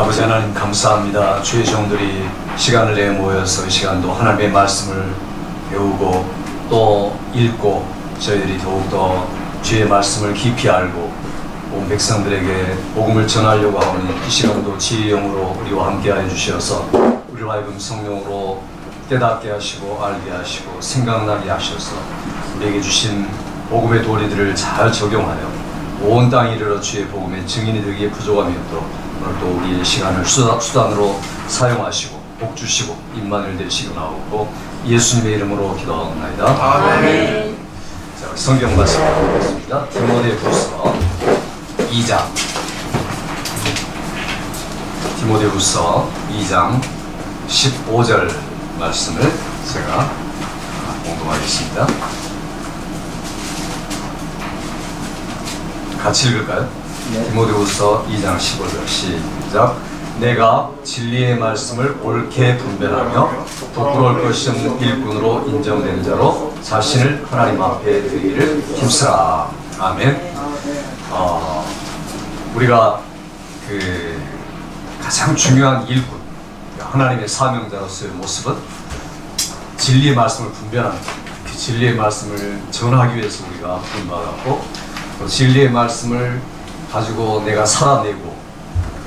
아버지 하나님 감사합니다. 주의 종들이 시간을 내 모여서 이 시간도 하나님의 말씀을 배우고 또 읽고 저희들이 더욱더 주의 말씀을 깊이 알고 온 백성들에게 복음을 전하려고 하오니 이 시간도 지혜의 영으로 우리와 함께하여 주셔서 우리와 하여금 성령으로 깨닫게 하시고 알게 하시고 생각나게 하셔서 우리에게 주신 복음의 도리들을 잘 적용하여 온 땅에 이르러 주의 복음의 증인이 되기에 부족함이 없도록 오늘 또 우리의 시간을 수단으로 사용하시고 복 주시고 임만을 되시고 나오고 예수님의 이름으로 기도하옵나이다. 아멘. 자, 성경 말씀 보겠습니다. 디모데후서 2장 디모데후서 2장 15절 말씀을 제가 공독하겠습니다. 같이 읽을까요? 네. 디모데후서 2장 15절 시작. 내가 진리의 말씀을 옳게 분별하며 부끄러울 것이 없는 일꾼으로 인정되는 자로 자신을 하나님 앞에 드리기를 힘쓰라. 아멘. 우리가 그 가장 중요한 일꾼, 하나님의 사명자로서의 모습은 진리의 말씀을 분별하는 것. 그 진리의 말씀을 전하기 위해서 우리가 부름받았고 또 진리의 말씀을 가지고 내가 살아내고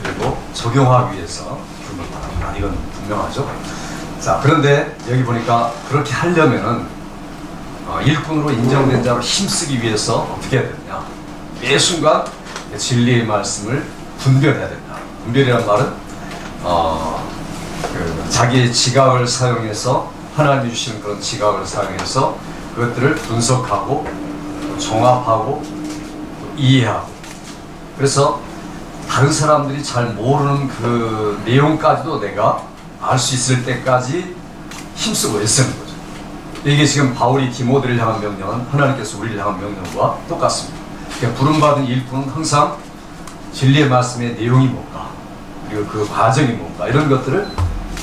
그리고 적용하기 위해서 부름받았다. 이건 분명하죠. 자, 그런데 여기 보니까 그렇게 하려면은 일꾼으로 인정된 자로 힘쓰기 위해서 어떻게 해야 되느냐? 매 순간 진리의 말씀을 분별해야 된다. 분별이란 말은 자기의 지각을 사용해서 하나님이 주시는 그런 지각을 사용해서 그것들을 분석하고 또 종합하고 또 이해하고 그래서 다른 사람들이 잘 모르는 그 내용까지도 내가 알 수 있을 때까지 힘쓰고 애쓰는 거죠. 이게 지금 바울이 디모데를 향한 명령은 하나님께서 우리를 향한 명령과 똑같습니다. 그러니까 부름받은 일꾼은 항상 진리의 말씀의 내용이 뭔가 그리고 그 과정이 뭔가 이런 것들을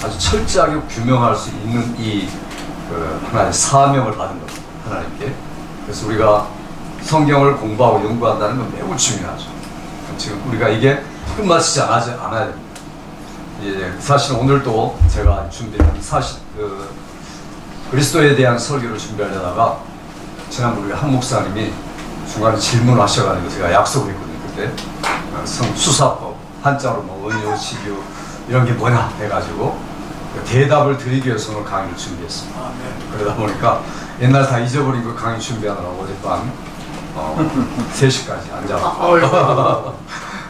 아주 철저하게 규명할 수 있는 하나의 사명을 받은 겁니다. 하나님께. 그래서 우리가 성경을 공부하고 연구한다는 건 매우 중요하죠. 지금 우리가 이게 끝마치지 않아야 됩니다. 이제 사실 오늘도 제가 준비한 그리스도에 대한 설교를 준비하려다가 지난번 우리 한 목사님이 중간에 질문하셔가지고 제가 약속을 했거든요. 그때 수사법 한자로 뭐 은유, 식유 이런 게 뭐냐 해가지고 대답을 드리기 위해서 오늘 강의를 준비했습니다. 그러다 보니까 옛날 다 잊어버린 그 강의 준비하느라고 어젯밤 3시까지 앉아서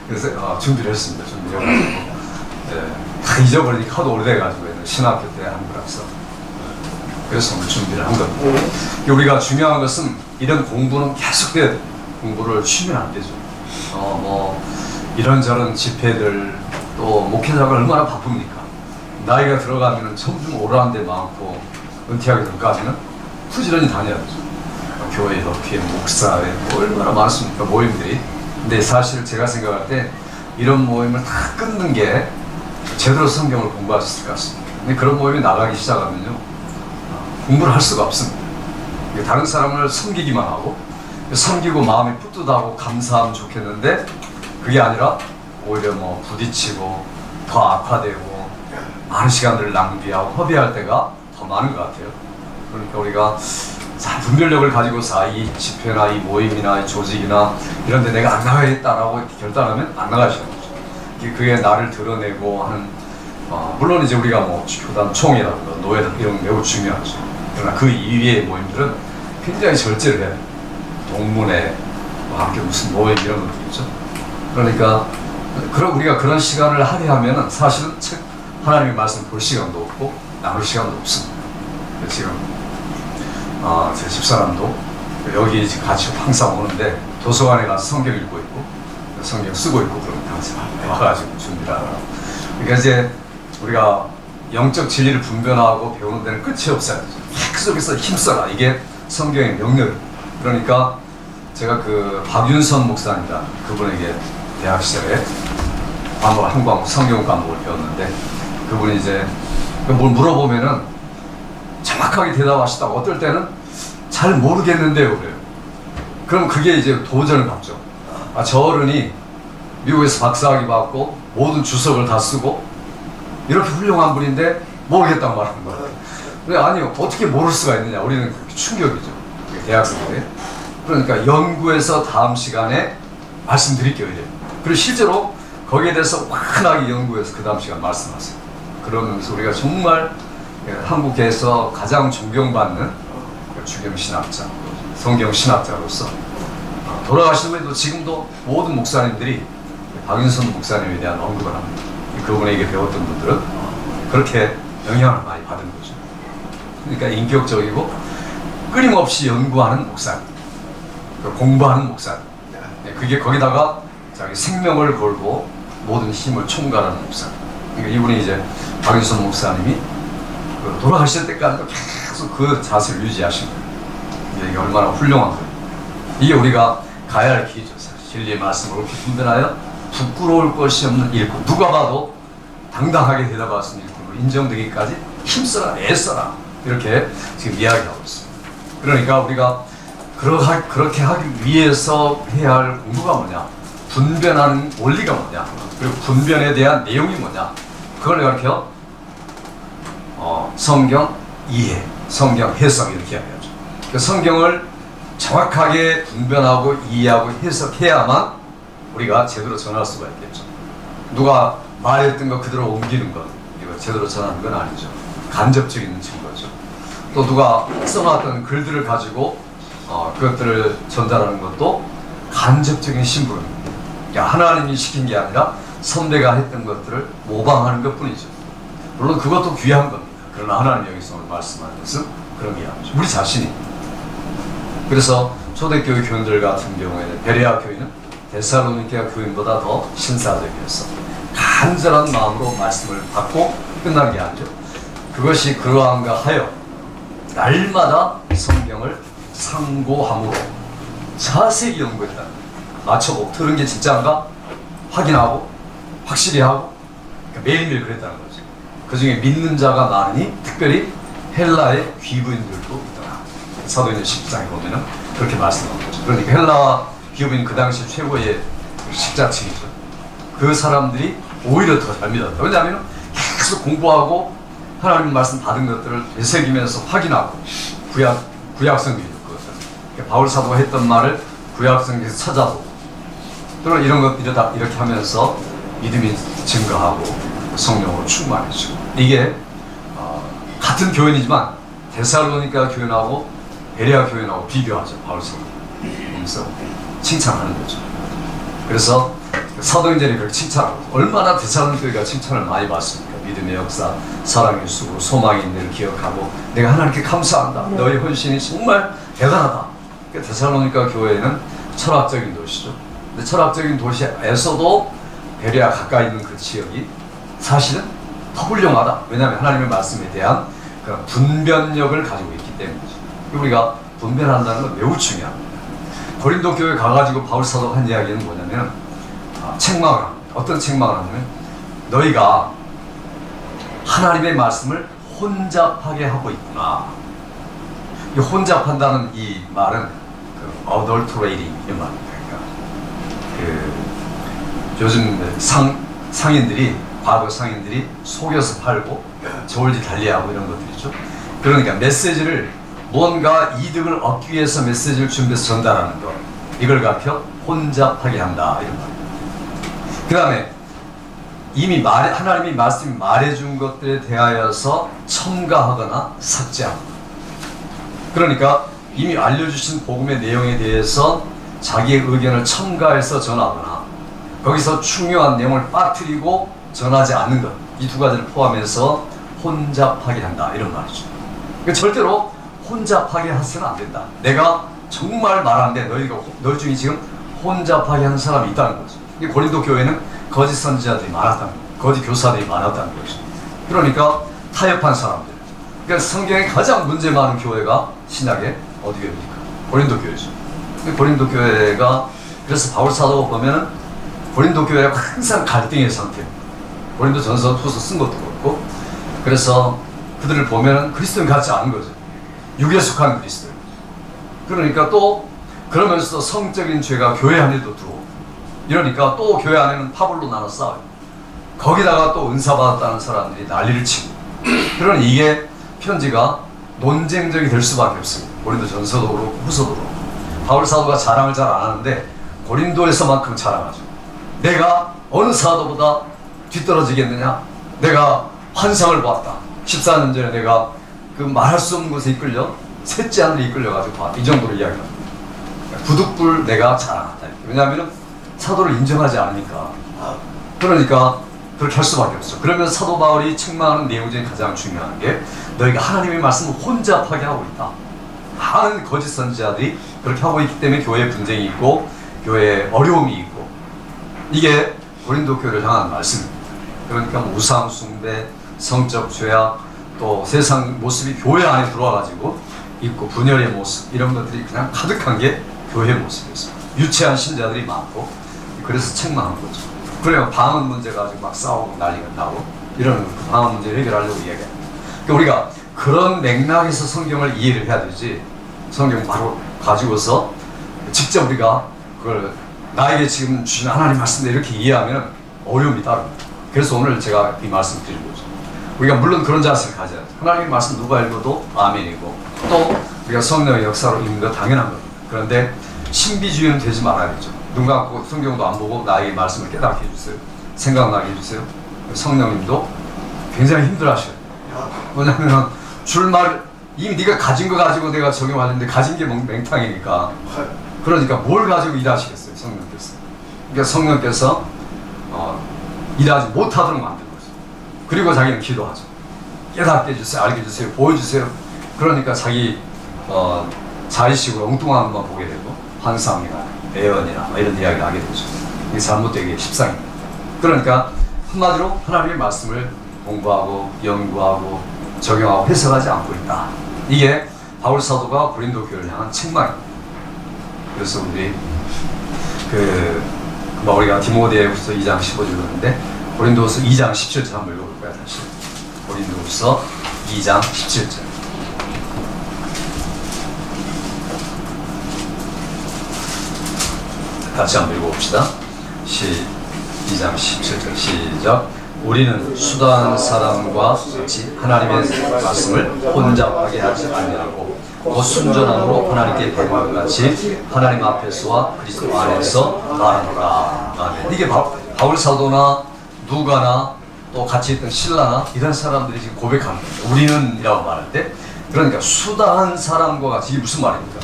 그래서 준비를 했습니다. 준비해가지고 다 잊어버리니까 하도 오래돼가지고 신학교 때 한 거라서 그래서 오늘 준비를 한 겁니다. 우리가 중요한 것은 이런 공부는 계속돼야 돼요. 공부를 쉬면 안 되죠. 뭐 이런저런 집회들 또 목회자가 얼마나 바쁩니까? 나이가 들어가면은 점점 오라는 데 많고 은퇴하기 전까지는 부지런히 다녀야 되죠. 교회 협회, 목사회 얼마나 많습니까 모임들이. 근데 사실 제가 생각할 때 이런 모임을 다 끊는 게 제대로 성경을 공부할 수 있을 것 같습니다. 근데 그런 모임이 나가기 시작하면요 공부를 할 수가 없습니다. 다른 사람을 섬기기만 하고 섬기고 마음이 뿌듯하고 감사하면 좋겠는데 그게 아니라 오히려 뭐 부딪히고 더 악화되고 많은 시간들을 낭비하고 허비할 때가 더 많은 것 같아요. 그러니까 우리가 잘 분별력을 가지고서 이 집회나 이 모임이나 이 조직이나 이런 데 내가 안 나가겠다라고 결단하면 안 나가셔야 되죠. 그게 나를 드러내고 하는 물론 이제 우리가 뭐 교단 총회라든가 노예든 이런 게 매우 중요하죠. 그러나 그 이외의 모임들은 굉장히 절제를 해야 돼요. 동문회 함께 무슨 모임 이런 것도 있죠. 그러니까 우리가 그런 시간을 할애하면은 사실은 책 하나님의 말씀 볼 시간도 없고 나눌 시간도 없습니다. 지금 제 집사람도 여기 같이 항상 오는데 도서관에 가서 성경 읽고 있고 성경 쓰고 있고 그러면 항상 와가지고 준비를 하라. 그러니까 이제 우리가 영적 진리를 분별하고 배우는 데는 끝이 없어요. 계속해서 힘써라. 이게 성경의 명령입니다. 그러니까 제가 그 박윤선 목사입니다. 그분에게 대학 시절에 한 과목 성경 과목을 배웠는데 그분이 이제 뭘 물어보면은 정확하게 대답하시다가 어떨 때는 잘 모르겠는데요 그래요. 그럼 그게 이제 도전을 받죠. 저 어른이 미국에서 박사학위 받고 모든 주석을 다 쓰고 이렇게 훌륭한 분인데 모르겠다고 말하는 거예요. 근데 아니요, 어떻게 모를 수가 있느냐. 우리는 충격이죠, 대학생들이. 그러니까 연구해서 다음 시간에 말씀드릴게요, 이래. 그리고 실제로 거기에 대해서 환하게 연구해서 그 다음 시간 말씀하세요. 그러면서 우리가 정말 한국에서 가장 존경받는 주경신학자, 성경신학자로서 돌아가신 분도 지금도 모든 목사님들이 박윤선 목사님에 대한 언급을 합니다. 그분에게 배웠던 분들은 그렇게 영향을 많이 받은 거죠. 그러니까 인격적이고 끊임없이 연구하는 목사님, 공부하는 목사님, 그게 거기다가 자기 생명을 걸고 모든 힘을 총괄하는 목사님. 그러니까 이분이 이제 박윤선 목사님이 돌아가실 때까지도 계속 그 자세를 유지하신 거예요. 이게 얼마나 훌륭한 거예요. 이게 우리가 가야 할 길이죠. 진리의 말씀을 옳게 분별하여 부끄러울 것이 없는 일꾼, 누가 봐도 당당하게 대답할 수 있는 일꾼으로 인정되기까지 힘써라, 애써라, 이렇게 지금 이야기하고 있습니다. 그러니까 우리가 그렇게 하기 위해서 해야 할 공부가 뭐냐, 분별하는 원리가 뭐냐, 그리고 분별에 대한 내용이 뭐냐, 그걸 가르쳐 성경 이해, 성경 해석, 이렇게 이야기하죠. 그 성경을 정확하게 분별하고 이해하고 해석해야만 우리가 제대로 전할 수가 있겠죠. 누가 말했던 거 그대로 옮기는 것, 이거 제대로 전하는 건 아니죠. 간접적인 증거죠. 또 누가 써놨던 글들을 가지고 그것들을 전달하는 것도 간접적인 심부름입니다. 그러니까 하나님이 시킨 게 아니라 선배가 했던 것들을 모방하는 것 뿐이죠. 물론 그것도 귀한 겁니다. 그러나 하나님 여기서 오늘 말씀하는 것은 그런 게 아니죠. 우리 자신이. 그래서 초대교회 교인들 같은 경우에는 베레아 교인은 데살로니가 교인보다 더 신사적이었어. 간절한 마음으로 말씀을 받고 끝난 게 아니죠. 그것이 그러한가 하여 날마다 성경을 상고함으로 자세히 연구했다. 맞춰보고 들은 게 진짜인가 확인하고 확실히 하고, 그러니까 매일매일 그랬다는 거죠. 그 중에 믿는 자가 많으니 특별히 헬라의 귀부인들도 있더라. 사도행전 10장에 보면은 그렇게 말씀하는 거죠. 그러니까 헬라와 귀부인 그 당시 최고의 식자층이죠. 그 사람들이 오히려 더 잘 믿었다. 왜냐하면 계속 공부하고 하나님 말씀 받은 것들을 되새기면서 확인하고 구약성경이 그것을 그러니까 바울 사도가 했던 말을 구약성경에서 찾아보고 또 이런 것 이렇게 하면서 믿음이 증가하고 성령으로 충만해지고, 이게 같은 교인이지만 데살로니가 교인하고 베레아 교인하고 비교하죠. 바울 사도 그래서 칭찬하는 거죠. 그래서 사도행전이 그렇게 칭찬하고, 얼마나 데살로니가 교회가 칭찬을 많이 받습니까? 믿음의 역사, 사랑의 수고, 소망의 인내를 기억하고 내가 하나님께 감사한다. 너의 헌신이 정말 대단하다. 그러니까 데살로니가 교회는 철학적인 도시죠. 근데 철학적인 도시에서도 베레아 가까이 있는 그 지역이 사실은 더 훌륭하다. 왜냐하면 하나님의 말씀에 대한 그런 분별력을 가지고 있기 때문이죠. 우리가 분별한다는 건 매우 중요합니다. 고린도 교회 가가지고 바울 사도가 한 이야기는 뭐냐면 책망을 합니다. 어떤 책망을 하냐면 너희가 하나님의 말씀을 혼잡하게 하고 있구나. 이 혼잡한다는 이 말은 adulterating 이런 말입니다. 그러니까 요즘 상인들이, 과거 상인들이 속여서 팔고 저울질 달리하고 이런 것들이죠. 그러니까 메시지를 뭔가 이득을 얻기 위해서 메시지를 준비해서 전달하는 것, 이걸 가르쳐 혼잡하게 한다, 이런 말입니다. 그 다음에 이미 하나님이 말씀이 말해준 것들에 대하여서 첨가하거나 삭제하거나, 그러니까 이미 알려주신 복음의 내용에 대해서 자기의 의견을 첨가해서 전하거나 거기서 중요한 내용을 빠뜨리고 전하지 않는 것, 이 두 가지를 포함해서 혼잡하게 한다, 이런 말이죠. 그러니까 절대로 혼잡하게 해서는 안 된다. 내가 정말 말하는데 너희 중에 지금 혼잡하게 하는 사람이 있다는 거죠. 고린도 교회는 거짓 선지자들이 많았다는 거예요. 거짓 교사들이 많았다는 거죠. 그러니까 타협한 사람들. 그러니까 성경에 가장 문제 많은 교회가 신약의 어디 교회입니까? 고린도 교회죠. 고린도 교회가, 그래서 바울 사도가 보면은 고린도 교회가 항상 갈등의 상태입니다. 고린도 전서 후서 쓴 것도 그렇고, 그래서 그들을 보면은 그리스도인 같지 않은 거죠. 육에 속한 그리스도인. 그러니까 또 그러면서 성적인 죄가 교회 안에도 들어오고, 이러니까 또 교회 안에는 파벌로 나눠 싸워요. 거기다가 또 은사 받았다는 사람들이 난리를 치고. 그러니 이게 편지가 논쟁적이 될 수밖에 없습니다. 고린도전서도 그렇고 후서도 그렇고. 바울 사도가 자랑을 잘 안 하는데 고린도에서만큼 자랑하죠. 내가 어느 사도보다 뒤떨어지겠느냐? 내가 환상을 보았다. 14년 전에 내가 그 말할 수 없는 곳에 이끌려 셋째 하늘에 이끌려가지고 봐. 이 정도로 이야기합니다. 부득불 내가 자랑한다. 왜냐하면 사도를 인정하지 않으니까. 그러니까 그렇게 할 수밖에 없어. 그러면 사도 바울이 책망하는 내용 중에 가장 중요한 게 너희가 하나님의 말씀을 혼잡하게 하고 있다. 많은 거짓 선지자들이 그렇게 하고 있기 때문에 교회에 분쟁이 있고 교회에 어려움이 있고 이게 고린도 교회를 향한 말씀입니다. 그러니까 우상 숭배, 성적 죄악, 또 세상 모습이 교회 안에 들어와가지고 있고 분열의 모습 이런 것들이 그냥 가득한 게 교회 모습이었습니다. 유치한 신자들이 많고 그래서 책망한 거죠. 그래요. 방언 문제 가지고 막 싸우고 난리가 나고 이런 그 방언 문제를 해결하려고 이야기합니다. 그러니까 우리가 그런 맥락에서 성경을 이해를 해야 되지 성경 바로 가지고서 직접 우리가 그걸 나에게 지금 주신 하나님 말씀을 이렇게 이해하면 어려움이 따릅니다. 그래서 오늘 제가 이 말씀 드린 거죠. 우리가 물론 그런 자세를 가져야 돼요. 하나님의 말씀 누가 읽어도 아멘이고 또 우리가 성령의 역사로 읽는 거 당연한 겁니다. 그런데 신비주의는 되지 말아야죠. 눈 감고 성경도 안 보고 나에게 말씀을 깨닫게 해주세요. 생각나게 해주세요. 성령님도 굉장히 힘들어하셔요. 왜냐하면 줄말 이미 네가 가진 거 가지고 내가 적용하는데 가진 게 맹탕이니까. 그러니까 뭘 가지고 일하시겠어요, 성령께서. 그러니까 성령께서 일하지 못하도록 만든 거죠. 그리고 자기는 기도하죠. 깨닫게 해주세요, 알게 해주세요, 보여주세요. 그러니까 자기 자의식으로 엉뚱한 것만 보게 되고 환상이나 예언이나 이런 이야기를 하게 되죠. 이게 잘못되기 십상입니다. 그러니까 한마디로 하나님의 말씀을 공부하고 연구하고 적용하고 해석하지 않고 있다. 이게 바울 사도가 고린도 교회를 향한 책망입니다. 그래서 우리 우리가 디모데후서 2장 15절 보는데 고린도후서 2장 17절 한번 읽어볼 거야. 다시 고린도후서 2장 17절 같이 한번 읽어봅시다. 2장 17절 시작. 우리는 수다한 사람과 같이 하나님의 말씀을 혼잡하게 하지 아니하고 곧 순전함으로 하나님께 배운 것 같이 하나님 앞에서와 그리스도 안에서 말하노라. 아멘. 이게 바울 사도나 누가나 또 같이 있던 신라나 이런 사람들이 지금 고백하는 거예요. 우리는 이라고 말할 때 그러니까 수다한 사람과 같이 이게 무슨 말입니까?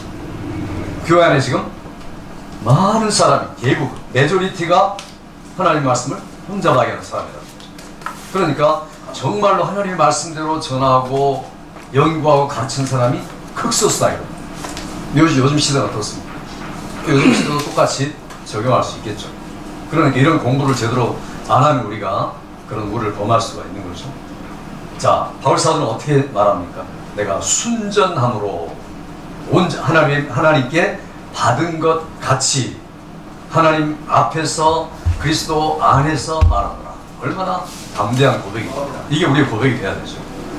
교회 안에 지금 많은 사람이 대부분 메조리티가 하나님 말씀을 혼잡하게 하는 사람이다. 그러니까 정말로 하나님의 말씀대로 전하고 연구하고 가르치는 사람이 극소수다. 요즘 시대가 어떻습니까? 요즘 시대도 똑같이 적용할 수 있겠죠. 그러니까 이런 공부를 제대로 안 하면 우리가 그런 우를 범할 수가 있는 거죠. 자, 바울 사도는 어떻게 말합니까? 내가 순전함으로 하나님께 받은 것 같이 하나님 앞에서 그리스도 안에서 말하노라. 얼마나 담대한 고백입니다. 이게 우리의 고백이 돼야 되죠.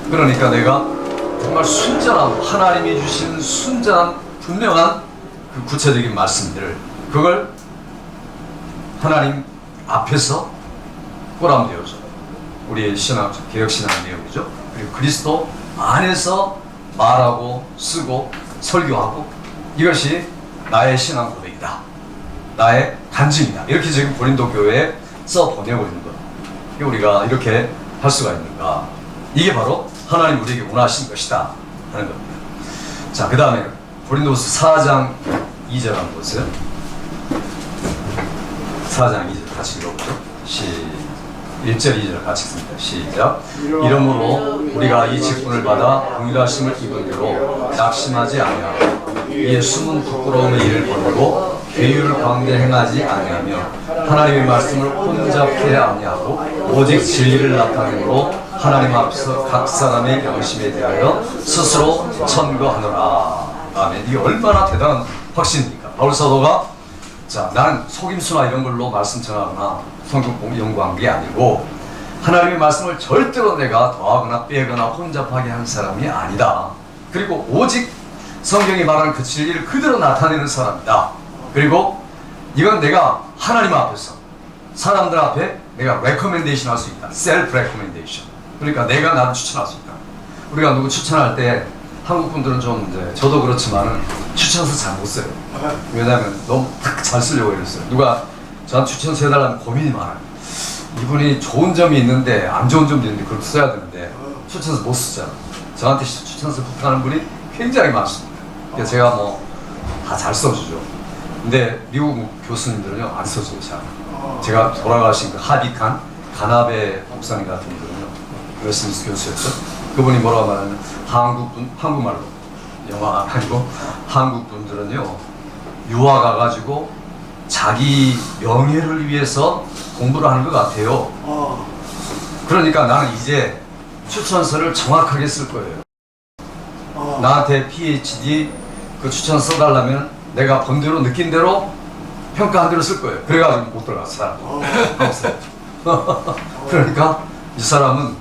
그러니까 내가 정말 순전한 하나님이 주신 순전한 분명한 그 구체적인 말씀들을 그걸 하나님 앞에서 꼬람되어서 우리의 신앙, 개혁신앙 내용이죠. 그리고 그리스도 안에서 말하고 쓰고 설교하고 이것이 나의 신앙 고백이다. 나의 간증이다. 이렇게 지금 고린도 교회에 써 보내고 있는 것. 우리가 이렇게 할 수가 있는가? 이게 바로 하나님 우리에게 원하신 것이다 하는 겁니다. 자, 그 다음에 고린도서 4장 2절 한번 보세요. 4장 2절 같이 읽어보죠. 1절 2절 같이 읽습니다. 시작. 이러므로 우리가 이 직분을 받아 긍휼하심을 입은 대로 낙심하지 아니하고 이에 숨은 부끄러움의 일을 버리고 계율 가운데 행하지 아니하며 하나님의 말씀을 혼잡케 아니하고 오직 진리를 나타내므로 하나님 앞에서 각 사람의 영심에 대하여 스스로 천거하노라. 아멘. 이게 얼마나 대단한 확신입니까? 바울 사도가 자, 나는 속임수나 이런 걸로 말씀 전하거나 성경 공부 연구한 게 아니고 하나님의 말씀을 절대로 내가 더하거나 빼거나 혼잡하게 한 사람이 아니다. 그리고 오직 성경이 말하는 그 진리를 그대로 나타내는 사람이다. 그리고 이건 내가 하나님 앞에서 사람들 앞에 내가 레코멘데이션 할 수 있다. 셀프 레코멘데이션. 그러니까 내가 나를 추천할 수 있다. 우리가 누구 추천할 때 한국 분들은 좀 이제 저도 그렇지만은 추천서 잘 못 써요. 왜냐하면 너무 딱 잘 쓰려고 이랬어요. 누가 저한테 추천서 해달라면 고민이 많아요. 이분이 좋은 점이 있는데 안 좋은 점도 있는데 그걸 써야 되는데 추천서 못 쓰잖아. 저한테 추천서 부탁하는 분이 굉장히 많습니다. 그래서 제가 뭐 다 잘 써주죠. 근데 미국 교수님들은요 안 써줘요. 잘. 제가 돌아가신 그 하비칸 가나베 목사님 같은 분은요 웨스민스터 교수였죠. 그분이 뭐라고 말하면 한국말로 영어가 아니고 한국 분들은요 유학 가가지고 자기 명예를 위해서 공부를 하는 것 같아요. 그러니까 나는 이제 추천서를 정확하게 쓸 거예요. 나한테 PhD 그 추천서 써달라면 내가 본 대로 느낀 대로 평가한 대로 쓸 거예요. 그래가지고 못 들어갔어. 그러니까 이 사람은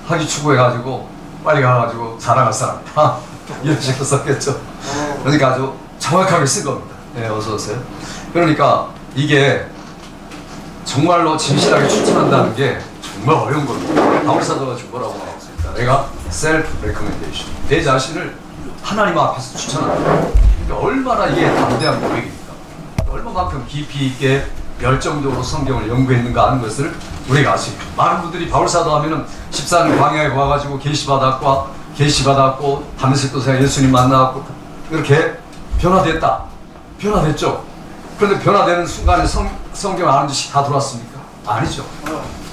학위 추구해가지고 빨리 가가지고 자랑할 사람이다. 이런 식으로 썼겠죠. 그러니까 아주 정확하게 쓴 겁니다. 네, 어서 오세요. 그러니까 이게 정말로 진실하게 추천한다는 게 정말 어려운 겁니다. 바울사도가 지금 뭐라고 말하고 있습니까? 내가 셀프 레코멘데이션. 내 자신을 하나님 앞에서 추천한다. 그러니까 얼마나 이게 담대한 고백입니까? 얼마만큼 깊이 있게 열정적으로 성경을 연구했는가 하는 것을 우리가 아십니다. 많은 분들이 바울사도 하면은 14년 광야에 와가지고 계시받았고 다메섹도에서 예수님 만나고 이렇게 변화됐죠. 그런데 변화되는 순간에 성경 아는 지식이 다 들어왔습니까? 아니죠.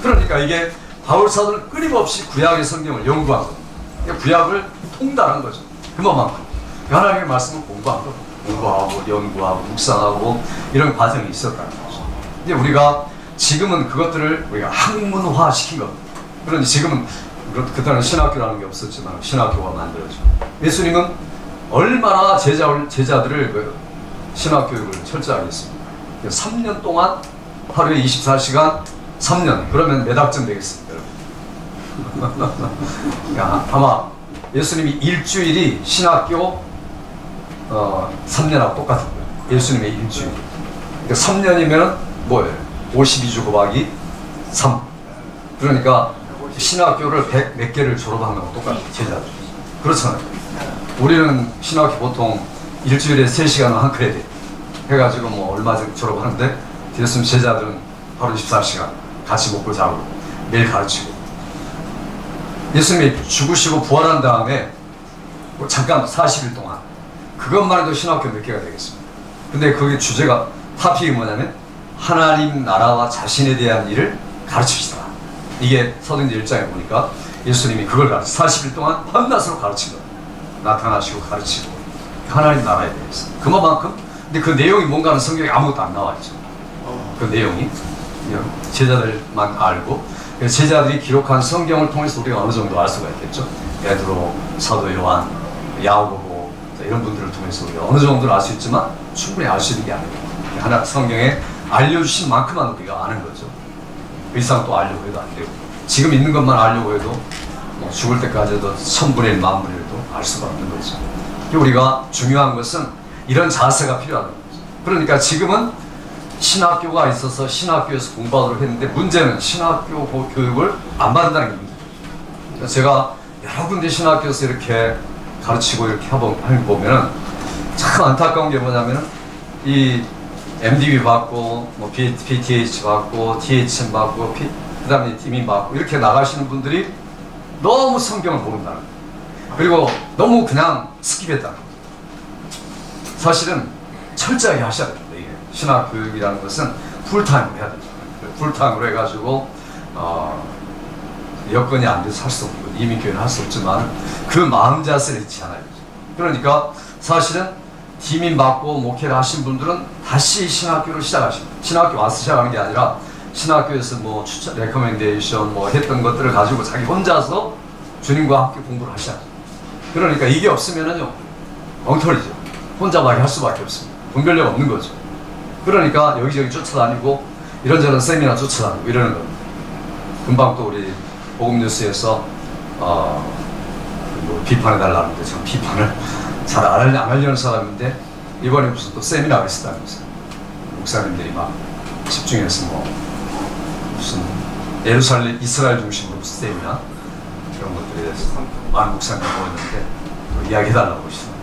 그러니까 이게 바울사도는 끊임없이 구약의 성경을 연구한 겁니다. 구약을 통달한 거죠. 그만큼 하나님의 말씀을 공부한 겁니다. 공부하고 연구하고 묵상하고 이런 과정이 있었다는 거죠. 근데 우리가 지금은 그것들을 우리가 학문화 시킨 겁니다. 그런데 지금은 그때는 신학교라는 게 없었지만 신학교가 만들어져. 예수님은 얼마나 제자들을 그 신학교육을 철저하게 했습니다. 3년 동안 하루에 24시간 3년 그러면 몇 학점 되겠습니까? 아마 예수님이 일주일이 신학교 3년하고 똑같은 거예요. 예수님의 일주일. 그러니까 3년이면 뭐예요? 52주 곱하기 3. 그러니까 신학교를 100 몇 개를 졸업한 거하고 똑같아요. 제자들. 그렇잖아요. 우리는 신학교 보통 일주일에 3시간은 한 크레딧 해가지고 뭐 얼마 전에 졸업하는데 예수님 제자들은 하루 24시간 같이 먹고 자고 매일 가르치고 예수님이 죽으시고 부활한 다음에 뭐 잠깐 40일 동안 그것만 해도 신학교 몇 개가 되겠습니다. 근데 그게 주제가 타픽이 뭐냐면 하나님 나라와 자신에 대한 일을 가르칩시다. 이게 서든지 1장에 보니까 예수님이 그걸 40일 동안 밤낮으로 가르친 거예요. 나타나시고 가르치고 하나님 나라에 대해서 그만큼. 근데 그 내용이 뭔가는 성경에 아무것도 안 나와 있죠. 그 내용이 제자들만 알고 제자들이 기록한 성경을 통해서 우리가 어느 정도 알 수가 있겠죠. 베드로, 사도 요한, 야고보 이런 분들을 통해서 우리가 어느 정도는 알 수 있지만 충분히 알 수 있는 게 아니에요. 하나 성경에 알려주신 만큼만 우리가 아는 거죠. 그 이상 또 알려고 해도 안 되고 지금 있는 것만 알려고 해도 뭐 죽을 때까지 해도 1000분의 1, 10,000분의 1도 알 수가 없는 거죠. 우리가 중요한 것은 이런 자세가 필요하다는 거죠. 그러니까 지금은 신학교가 있어서 신학교에서 공부하도록 했는데 문제는 신학교 교육을 안 받는다는 게 문제예요. 제가 여러 군데 신학교에서 이렇게 가르치고 이렇게 하는 거 보면은 참 안타까운 게 뭐냐면은 이 MDB 받고 뭐 PTH 받고 THM 받고 그 다음에 디민 받고 이렇게 나가시는 분들이 너무 성경을 모른다는 거예요. 그리고 너무 그냥 스킵했다는 거예요. 사실은 철저하게 하셔야 됩니다. 이게 신학 교육이라는 것은 풀타임으로 해야 됩니다. 풀타임으로 해가지고 여건이 안 돼서 할 수 없고 이민교회는 할 수 없지만 그 마음 자세를 잃지 않아야 되죠. 그러니까 사실은 디민 받고 목회를 하신 분들은 다시 신학교를 시작하십니다. 신학교 와서 시작하는 게 아니라 신학교에서 뭐 추천, 레코멘데이션 뭐 했던 것들을 가지고 자기 혼자서 주님과 함께 공부를 하셔야죠. 그러니까 이게 없으면은요 엉터리죠. 혼자밖에 할 수밖에 없습니다. 분별력 없는 거죠. 그러니까 여기저기 쫓아다니고 이런저런 세미나 쫓아다니고 이러는 겁니다. 금방 또 우리 복음뉴스에서 뭐 비판해달라는데 참 비판을 잘 안 하려는 사람인데 이번에 무슨 또 세미나가 있었다면서요. 목사님들이 막 집중해서 뭐 무슨 예루살렘 이스라엘 중심으로 세미나 이런 것들에 대해서 많은 목사님이 모였는데 또 이야기해달라고 그러시더라고요.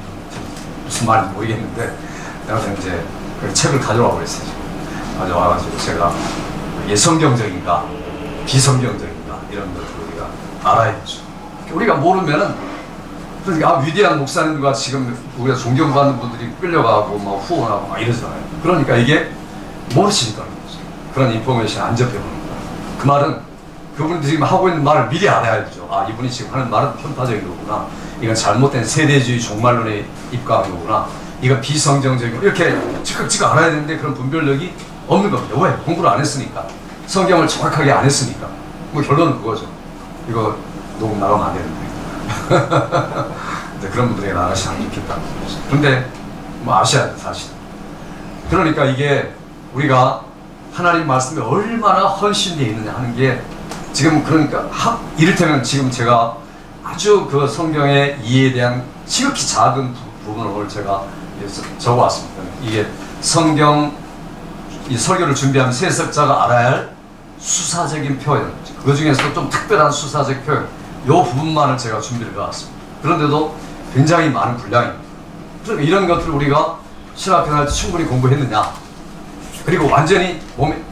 무슨 말인지 모르겠는데 내가 이제 그 책을 가져와 버렸어요. 가져와가지고 제가 성경적인가 비성경적인가 이런 것들을 우리가 알아야죠. 우리가 모르면은 그러니까 위대한 목사님들과 지금 우리가 존경받는 분들이 끌려가고 막 후원하고 막 이러잖아요. 그러니까 이게 모르시니까 그런 거죠. 그런 인포메이션 안 접해보는 거예요. 그 말은 그분들이 지금 하고 있는 말을 미리 알아야죠. 아, 이분이 지금 하는 말은 편파적인 거구나. 이건 잘못된 세대주의 종말론에 입각한 거구나. 이건 비성경적이고 이렇게 즉각 알아야 되는데 그런 분별력이 없는 겁니다. 왜? 공부를 안 했으니까. 성경을 정확하게 안 했으니까. 뭐 결론은 그거죠. 이거 녹음 나가면 안 되는데. 그런 분들에게 나가시면 안 좋겠다. 그런데 뭐 아셔야 돼, 사실. 그러니까 이게 우리가 하나님 말씀에 얼마나 헌신되어 있느냐 하는 게 지금 그러니까 이를테면 지금 제가 아주 그 성경의 이해에 대한 지극히 작은 부분을 오늘 제가 적어왔습니다. 이게 성경 이 설교를 준비하면 해석자가 알아야 할 수사적인 표현, 그 중에서도 좀 특별한 수사적 표현, 이 부분만을 제가 준비를 해왔습니다. 그런데도 굉장히 많은 분량입니다. 그러니까 이런 것들을 우리가 신학교 할 때 충분히 공부했느냐, 그리고 완전히 몸에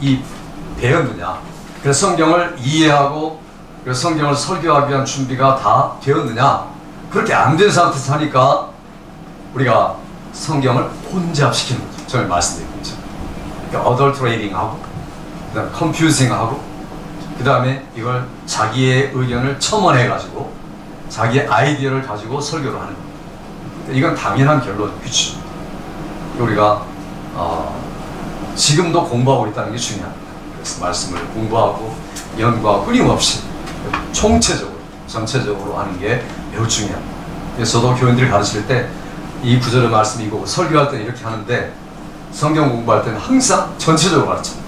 배웠느냐, 그래서 성경을 이해하고 그래서 성경을 설교하기 위한 준비가 다 되었느냐, 그렇게 안 된 상태에서 하니까 우리가 성경을 혼잡시키는 거죠. 처음에 말씀드린 거죠. 그러니까 어덜트레이팅하고 그 다음에 컨퓨징하고 그 다음에 이걸 자기의 의견을 첨언해가지고 자기의 아이디어를 가지고 설교를 하는 겁니다. 이건 당연한 결론이죠. 우리가 지금도 공부하고 있다는 게 중요합니다. 그래서 말씀을 공부하고 연구하고 끊임없이 총체적으로 전체적으로 하는 게 매우 중요합니다. 그래서 저도 교인들을 가르칠 때 이 구절의 말씀 이거 설교할 때는 이렇게 하는데 성경 공부할 때는 항상 전체적으로 가르칩니다.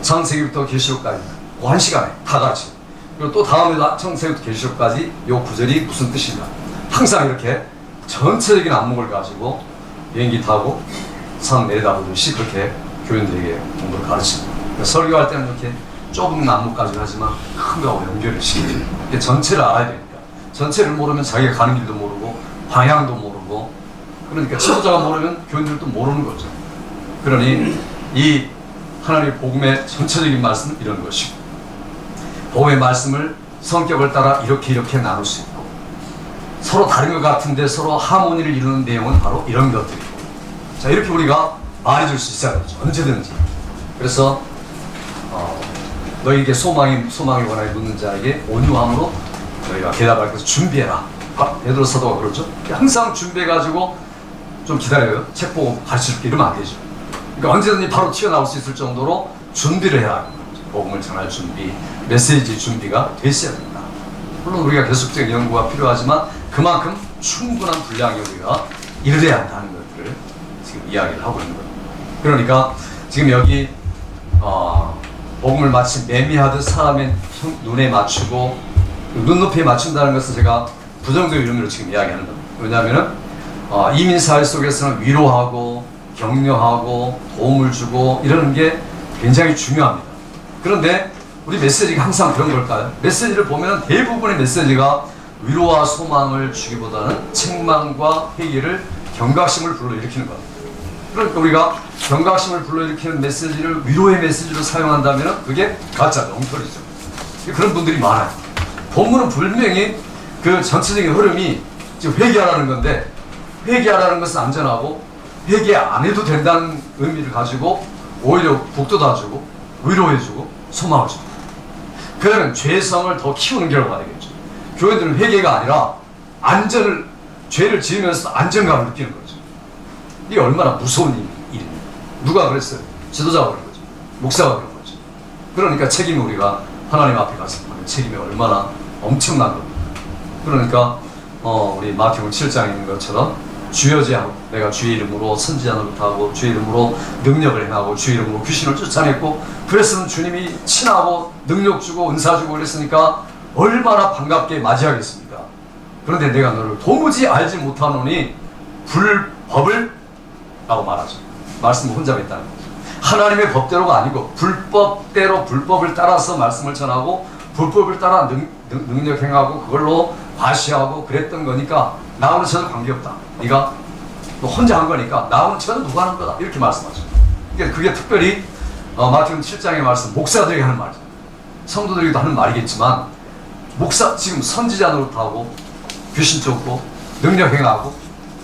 창세기부터 계시록까지 한 시간에 다 가르치고 그리고 또 다음에 창세기부터 계시록까지 이 구절이 무슨 뜻인가 항상 이렇게 전체적인 안목을 가지고 비행기 타고 산 내려다보듯이 그렇게 교인들에게 공부를 가르칩니다. 그러니까 설교할 때는 이렇게 좁은 안목 가지고 하지만 큰 거하고 연결을 시키죠. 전체를 알아야 되니까 전체를 모르면 자기가 가는 길도 모르고 방향도 모르고 그러니까 지도자가 모르면 교인들도 모르는 거죠. 그러니 이 하나님의 복음의 전체적인 말씀은 이런 것이고 복음의 말씀을 성격을 따라 이렇게 나눌 수 있고 서로 다른 것 같은데 서로 하모니를 이루는 내용은 바로 이런 것들이고 자 이렇게 우리가 말해줄 수 있어야 되죠. 언제든지. 그래서 너희에게 소망이 원하게 묻는 자에게 온유함으로 너희가 대답할 것을 준비해라. 베드로 사도가 그러죠. 항상 준비해가지고 좀 기다려요. 책 보고 가르칠게 이러면 안 되죠. 그러니까 언제든지 바로 튀어나올 수 있을 정도로 준비를 해야 합니다. 복음을 전할 준비, 메시지 준비가 됐어야 된다. 물론 우리가 계속적인 연구가 필요하지만 그만큼 충분한 분량이 우리가 이르러야 한다는 것들을 지금 이야기를 하고 있는 겁니다. 그러니까 지금 여기 복음을 마치 매미하듯 사람의 눈에 맞추고 눈높이에 맞춘다는 것은 제가 부정적인 의미로 지금 이야기하는 겁니다. 왜냐하면 이민사회 속에서는 위로하고 격려하고 도움을 주고 이러는 게 굉장히 중요합니다. 그런데 우리 메시지가 항상 그런 걸까요? 메시지를 보면 대부분의 메시지가 위로와 소망을 주기보다는 책망과 회개를 경각심을 불러일으키는 겁니다. 그러니까 우리가 경각심을 불러일으키는 메시지를 위로의 메시지로 사용한다면 그게 가짜 엉터리죠. 그런 분들이 많아요. 본문은 분명히 그 전체적인 흐름이 지금 회개하라는 건데 회개하라는 것은 안전하고 회개 안 해도 된다는 의미를 가지고 오히려 복도 다 주고 위로해주고 소망을 주고 그러면 죄성을 더 키우는 결과가 되겠죠. 교회들은 회개가 아니라 죄를 지으면서 안정감을 느끼는 거죠. 이게 얼마나 무서운 일입니까? 누가 그랬어요? 지도자가 그런 거죠. 목사가 그런 거죠. 그러니까 책임이 우리가 하나님 앞에 가서 받는 책임이 얼마나 엄청난 겁니다. 그러니까 우리 마태복음 7장에 있는 것처럼 주여제하고 내가 주의 이름으로 선지자노릇 하고 주의 이름으로 능력을 행하고 주의 이름으로 귀신을 쫓아냈고 그랬으면 주님이 친하고 능력 주고 은사 주고 그랬으니까 얼마나 반갑게 맞이하겠습니까? 그런데 내가 너를 도무지 알지 못하노니 불법을 라고 말하죠. 말씀을 혼잡했다는 거죠. 하나님의 법대로가 아니고 불법대로 불법을 따라서 말씀을 전하고 불법을 따라 능력 행하고 그걸로 과시하고 그랬던 거니까 나하고는 전혀 관계없다. 네가 너 혼자 한 거니까 나하고는 전혀 누가 하는 거다. 이렇게 말씀하죠. 그러니까 그게 특별히 마태복음 7장의 말씀, 목사들에게 하는 말이죠. 성도들에게도 하는 말이겠지만 목사 지금 선지자 노릇하고 귀신 쫓고 능력 행하고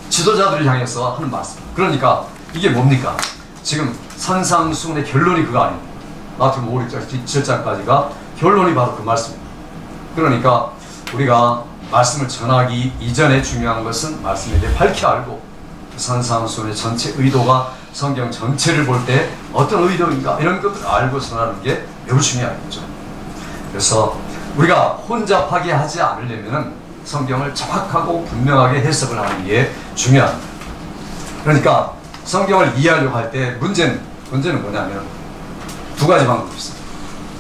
지도자들을 향해서 하는 말씀. 그러니까 이게 뭡니까? 지금 산상수훈의 결론이 그거 아닙니까? 마태복음 5, 6장, 7장까지가 결론이 바로 그 말씀입니다. 그러니까 우리가 말씀을 전하기 이전에 중요한 것은 말씀에 대해 밝히 알고 산상수훈의 전체 의도가 성경 전체를 볼 때 어떤 의도인가 이런 것들을 알고 전하는 게 매우 중요하겠죠. 그래서 우리가 혼잡하게 하지 않으려면 성경을 정확하고 분명하게 해석을 하는 게 중요합니다. 그러니까 성경을 이해하려고 할 때 문제는 뭐냐면 두 가지 방법이 있습니다.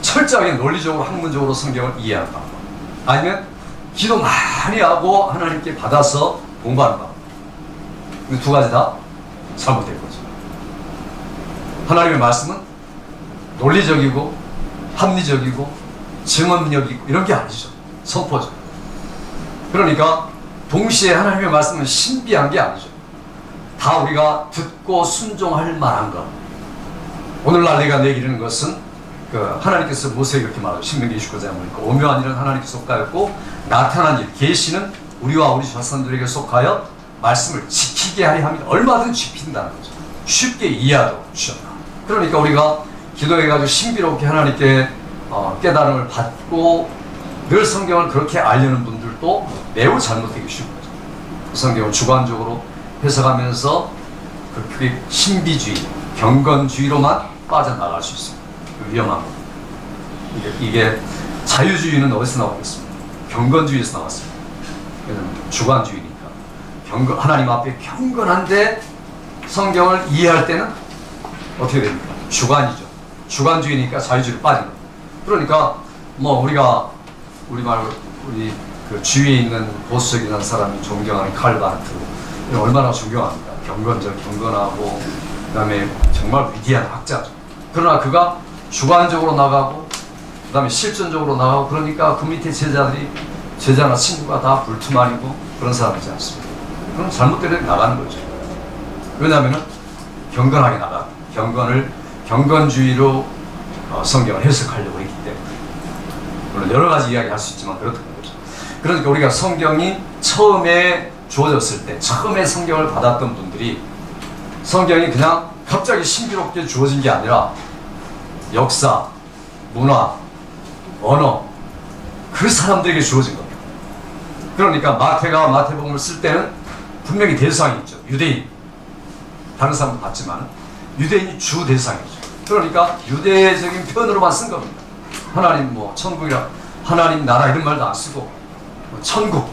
철저하게 논리적으로 학문적으로 성경을 이해하는 방법, 아니면 기도 많이 하고 하나님께 받아서 공부하는 방법. 이 두 가지 다 잘못된 거죠. 하나님의 말씀은 논리적이고 합리적이고 증언력 있고 이런 게 아니죠. 선포죠. 그러니까 동시에 하나님의 말씀은 신비한 게 아니죠. 다 우리가 듣고 순종할 만한 것. 오늘날 내가 내기르는 것은 하나님께서 모세에게 그렇게 말하죠. 신명기 29장에 보니까 오묘한 일은 하나님께 속하였고 나타난 일, 계시는 우리와 우리 자손들에게 속하여 말씀을 지키게 하려 합니다. 얼마든 지킨다는 거죠. 쉽게 이해하도록 주셨다. 그러니까 우리가 기도해가지고 신비롭게 하나님께 깨달음을 받고 늘 성경을 그렇게 알려는 분들도 매우 잘못되기 쉬운 거죠. 성경을 주관적으로 해석하면서 그게 신비주의, 경건주의로만 빠져나갈 수 있습니다. 위험한 겁니다. 이게 자유주의는 어디서 나오겠습니까? 경건주의에서 나왔습니다. 주관주의니까. 하나님 앞에 경건한데 성경을 이해할 때는 어떻게 됩니까? 주관이죠. 주관주의니까 자유주의로 빠진 겁니다. 그러니까 우리 그 주위에 있는 보수적인 사람이 존경하는 칼바르트 얼마나 존경합니까? 경건하고 그다음에 정말 위대한 학자죠. 그러나 그가 주관적으로 나가고 그다음에 실존적으로 나가고 그러니까 그 밑에 제자나 친구가 다 불투만이고 그런 사람이지 않습니까? 그럼 잘못되게 나가는 거죠. 왜냐하면 경건하게 경건주의로 성경을 해석하려고 했기 때문에. 물론 여러 가지 이야기 할 수 있지만 그렇다는 거죠. 그러니까 우리가 성경이 처음에 주어졌을 때, 처음에 성경을 받았던 분들이 성경이 그냥 갑자기 신비롭게 주어진 게 아니라 역사, 문화, 언어, 그 사람들에게 주어진 겁니다. 그러니까 마태가 마태복음을 쓸 때는 분명히 대상이 있죠. 유대인. 다른 사람도 봤지만 유대인이 주 대상이죠. 그러니까 유대적인 표현으로만 쓴 겁니다. 하나님 천국이라 하나님 나라 이런 말도 안 쓰고 천국,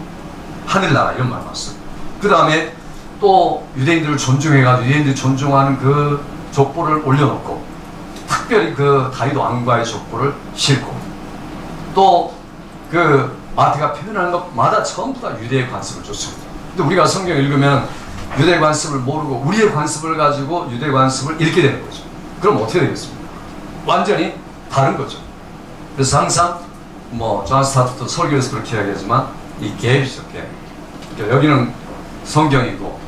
하늘나라 이런 말만 쓰고 그 다음에 또 유대인들을 존중해가지고 유대인들이 존중하는 그 족보를 올려놓고 특별히 그 다윗 왕과의 족보를 싣고 또 그 마태가 표현하는 것마다 전부 다 유대의 관습을 줬습니다. 근데 우리가 성경 읽으면 유대 관습을 모르고 우리의 관습을 가지고 유대 관습을 읽게 되는 거죠. 그럼 어떻게 되겠습니까? 완전히 다른 거죠. 그래서 항상 존 스타트도 설교에서 그렇게 이야기하지만 이 갭이죠, 갭. 그러니까 여기는 성경이고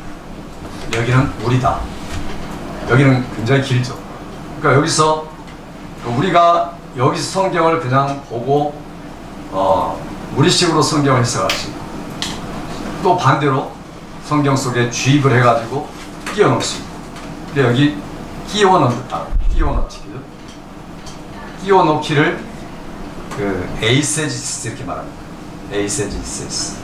여기는 우리다. 여기는 굉장히 길죠. 그러니까 우리가 여기서 성경을 그냥 보고 우리식으로 성경을 해석하지. 또 반대로 성경 속에 주입을 해가지고 끼워 넣을 수 있고. 근데 여기 끼워 넣기를 그 에이세지스 이렇게 말합니다. 에이세지스.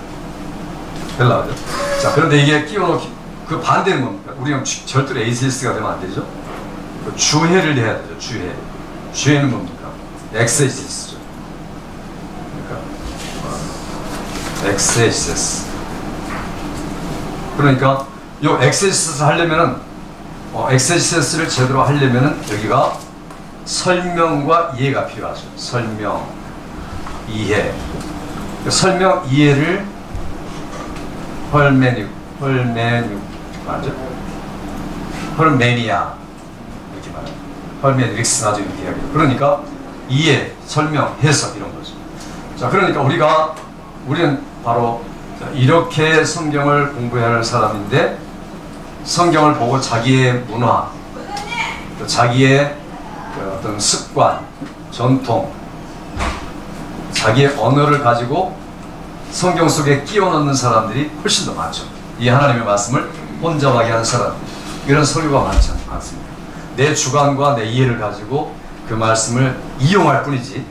벨라죠. 자, 그런데 이게 끼워 넣기 그 반대는 뭡니까? 우리는 절대로 에이세지스가 되면 안 되죠. 그 주해를 해야 되죠. 주해는 뭡니까? 엑세지스죠. 엑세시스. 그러니까 이 엑세시스를 하려면은 엑세시스를 제대로 하려면은 여기가 설명과 이해가 필요하죠. 설명, 이해. 설명, 이해를 헐메뉴 맞죠? 헐메니아 이렇게 말합니다. 헐메닉스 나중에 이야기해요. 그러니까 이해, 설명, 해석 이런 거죠. 자, 그러니까 우리는 바로 이렇게 성경을 공부해야 할 사람인데 성경을 보고 자기의 문화, 또 자기의 어떤 습관, 전통, 자기의 언어를 가지고 성경 속에 끼워 넣는 사람들이 훨씬 더 많죠. 이 하나님의 말씀을 혼잡하게 하는 사람, 이런 설교가 많지 않습니다. 내 주관과 내 이해를 가지고 그 말씀을 이용할 뿐이지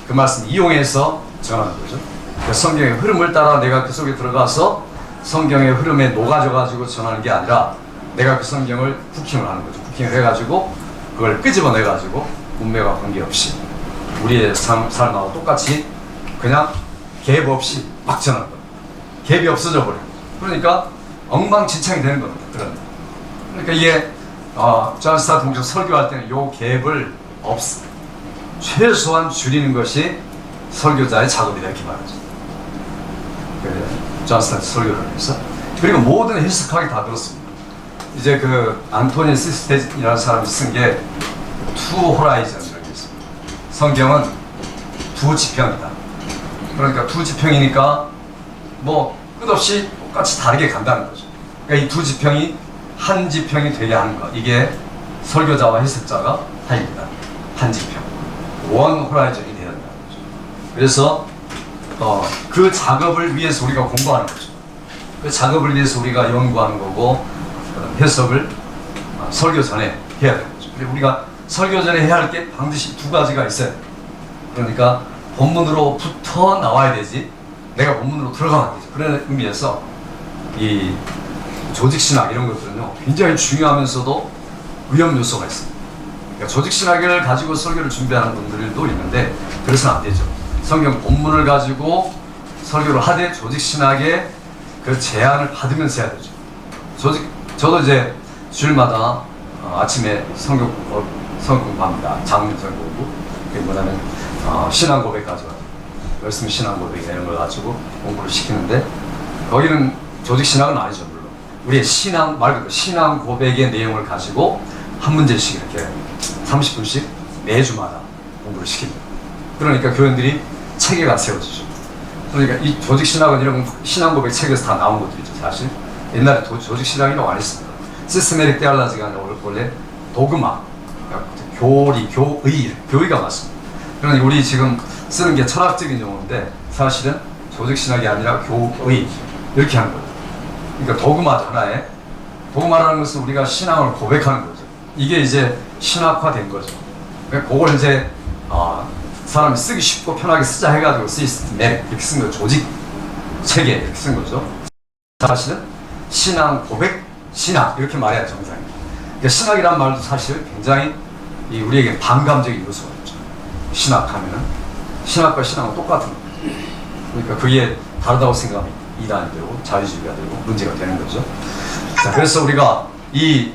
그 말씀 이용해서 전하는 거죠. 그 성경의 흐름을 따라 내가 그 속에 들어가서 성경의 흐름에 녹아져가지고 전하는 게 아니라 내가 그 성경을 쿠킹을 하는 거죠. 쿠킹을 해가지고 그걸 끄집어내가지고 문맥과 관계없이 우리의 삶하고 똑같이 그냥 갭 없이 막 전하는 거예요. 갭이 없어져 버려요. 그러니까 엉망진창이 되는 겁니다. 그러니까 이게 존 스타트 목사 설교할 때는 이 갭을 최소한 줄이는 것이 설교자의 작업이다 이렇게 말하죠. 존 스타트 설교를 해서 그리고 모든 해석하기 다 들었습니다. 이제 그 안토니 시스테이라는 사람이 쓴 게 투 호라이즌이라고 있습니다. 성경은 두 지평이다. 그러니까 두 지평이니까 뭐 끝없이 똑같이 다르게 간다는 거죠. 그러니까 이 두 지평이 한 지평이 되게 하는 것. 이게 설교자와 해석자가 하입니다. 한 지평. 원 호라이즌이 되어야 된다는 거죠. 그래서 그 작업을 위해서 우리가 공부하는 거죠. 그 작업을 위해서 우리가 연구하는 거고 해석을 설교 전에 해야 되는 거죠. 그리고 우리가 설교 전에 해야 할 게 반드시 두 가지가 있어요. 그러니까 본문으로부터 나와야 되지 내가 본문으로 들어가면 안 되죠. 그런 의미에서 이 조직신학 이런 것들은요 굉장히 중요하면서도 위험 요소가 있습니다. 그러니까 조직신학을 가지고 설교를 준비하는 분들도 있는데 그래서는 안 되죠. 성경 본문을 가지고 설교를 하되 조직신학의 그 제안을 받으면서 해야 되죠. 저도 이제 주일마다 아침에 성경 공부합니다. 장문 성경 공부. 그게 뭐냐면 신앙 고백 가지고 말씀 신앙 고백 이런 걸 가지고 공부를 시키는데 거기는 조직 신학은 아니죠 물론. 우리의 신앙 말 그대로 신앙 고백의 내용을 가지고 한 문제씩 이렇게 30분씩 매주마다 공부를 시킵니다. 그러니까 교인들이 체계가 세워지죠. 그러니까 이 조직 신학은 이런 신앙 고백 책에서 다 나온 것들이죠. 사실 옛날에 조직 신학이라고 안 했습니다. 시스테메릭 테올로지가 아니라 원래 도그마, 교의가 맞습니다. 그러니 우리 지금 쓰는 게 철학적인 용어인데 사실은 조직 신학이 아니라 교의 이렇게 하는 거죠. 그러니까 도그마 하나에 도그마라는 것은 우리가 신앙을 고백하는 거죠. 이게 이제 신학화된 거죠. 그러니까 그걸 이제 사람이 쓰기 쉽고 편하게 쓰자 해가지고 시스테메릭 이렇게 쓴 거죠. 조직 체계 이렇게 쓴 거죠. 사실은 신앙 고백 신학 이렇게 말해야 정상입니다. 그러니까 신학이란 말도 사실 굉장히 우리에게 반감적인 요소가 있죠. 신학하면은 신학과 신앙은 똑같은 거죠. 그러니까 그게 다르다고 생각하면 이단이 되고 자유주의가 되고 문제가 되는 거죠. 자, 그래서 우리가 이